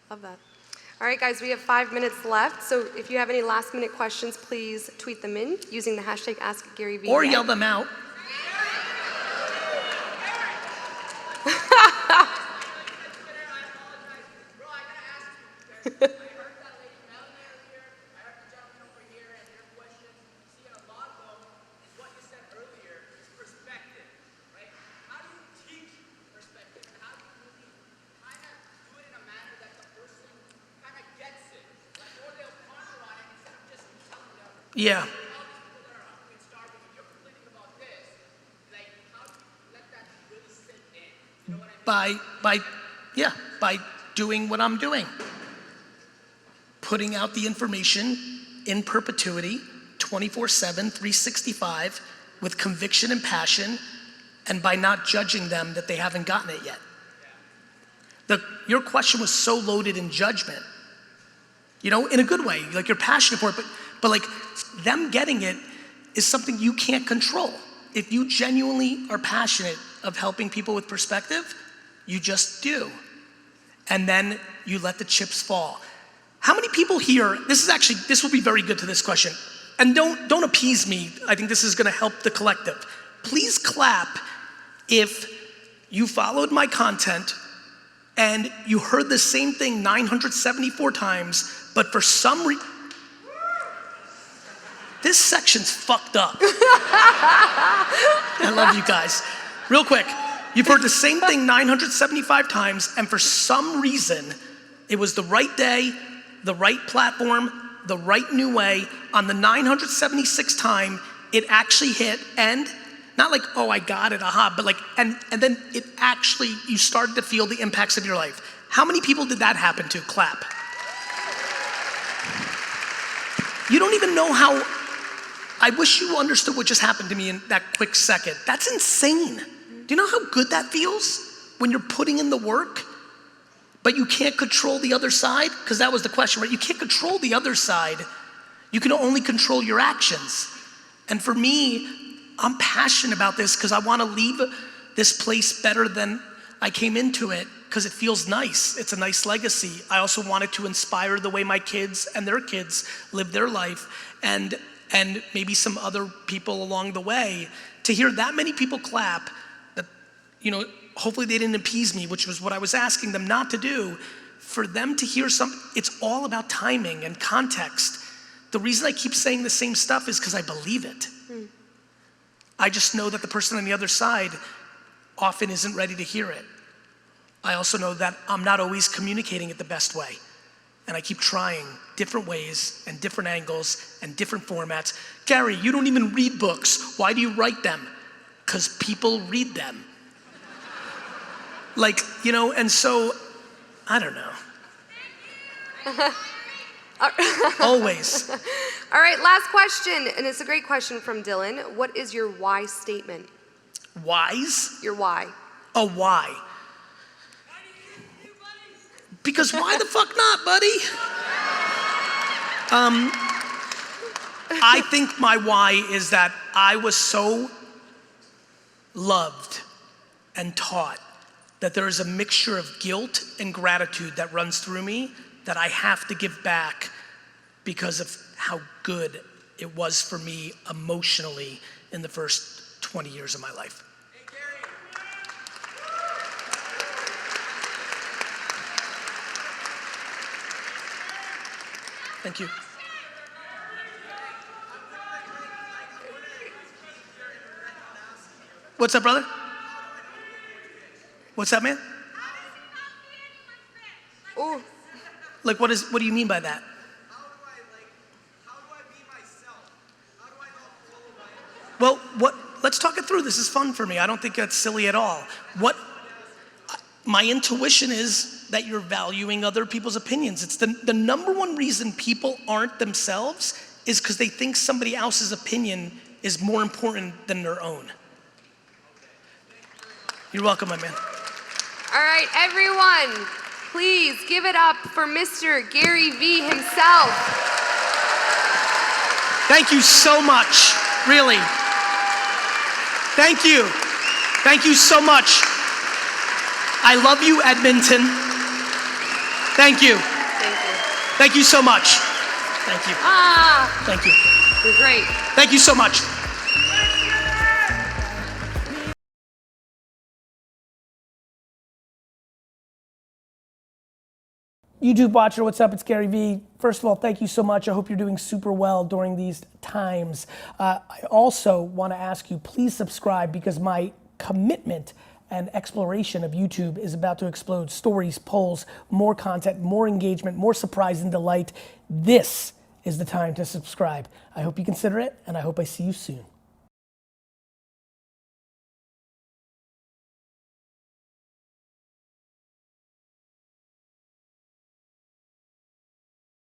Love that. All right, guys, we have 5 minutes left. So if you have any last-minute questions, please tweet them in using the hashtag AskGaryVee. Or yell them out. Yeah. By doing what I'm doing. Putting out the information in perpetuity, 24/7, 365, with conviction and passion, and by not judging them that they haven't gotten it yet. Your question was so loaded in judgment, in a good way, like you're passionate for it, but like them getting it is something you can't control. If you genuinely are passionate of helping people with perspective, you just do. And then you let the chips fall. How many people here, this will be very good to this question, and don't appease me, I think this is gonna help the collective. Please clap if you followed my content and you heard the same thing 974 times, but for some reason, this section's fucked up. I love you guys. Real quick, you've heard the same thing 975 times, and for some reason, it was the right day, the right platform, the right new way. On the 976th time, it actually hit, and not like, oh, I got it, aha, but like, and then it actually, you started to feel the impacts of your life. How many people did that happen to? Clap. You don't even know how, I wish you understood what just happened to me in that quick second. That's insane. Do you know how good that feels when you're putting in the work, but you can't control the other side? Because that was the question, right? You can't control the other side. You can only control your actions. And for me, I'm passionate about this because I want to leave this place better than I came into it, because it feels nice. It's a nice legacy. I also wanted to inspire the way my kids and their kids live their life, and maybe some other people along the way. To hear that many people clap, that, hopefully they didn't appease me, which was what I was asking them not to do. For them to hear it's all about timing and context. The reason I keep saying the same stuff is because I believe it. I just know that the person on the other side often isn't ready to hear it. I also know that I'm not always communicating it the best way. And I keep trying different ways and different angles and different formats. Gary, you don't even read books. Why do you write them? Because people read them. And so, I don't know. Always. All right, last question, and it's a great question from Dylan. What is your why statement? Wise? Your why. A why. Because why the fuck not, buddy? I think my why is that I was so loved and taught that there is a mixture of guilt and gratitude that runs through me that I have to give back because of how good it was for me emotionally in the first 20 years of my life. Thank you. What's up, brother? What's that, man? Ooh. Like, what do you mean by that? How do I be myself? How do I not follow my Let's talk it through. This is fun for me. I don't think that's silly at all. My intuition is that you're valuing other people's opinions. It's the number one reason people aren't themselves is because they think somebody else's opinion is more important than their own. You're welcome, my man. All right, everyone, please give it up for Mr. Gary V himself. Thank you so much, really. Thank you. Thank you so much. I love you, Edmonton. Thank you. Thank you. Thank you so much. Thank you. Thank you. You're great. Thank you so much. YouTube watcher, what's up? It's Gary V. First of all, thank you so much. I hope you're doing super well during these times. I also want to ask you, please subscribe because my commitment and exploration of YouTube is about to explode. Stories, polls, more content, more engagement, more surprise and delight. This is the time to subscribe. I hope you consider it, and I hope I see you soon.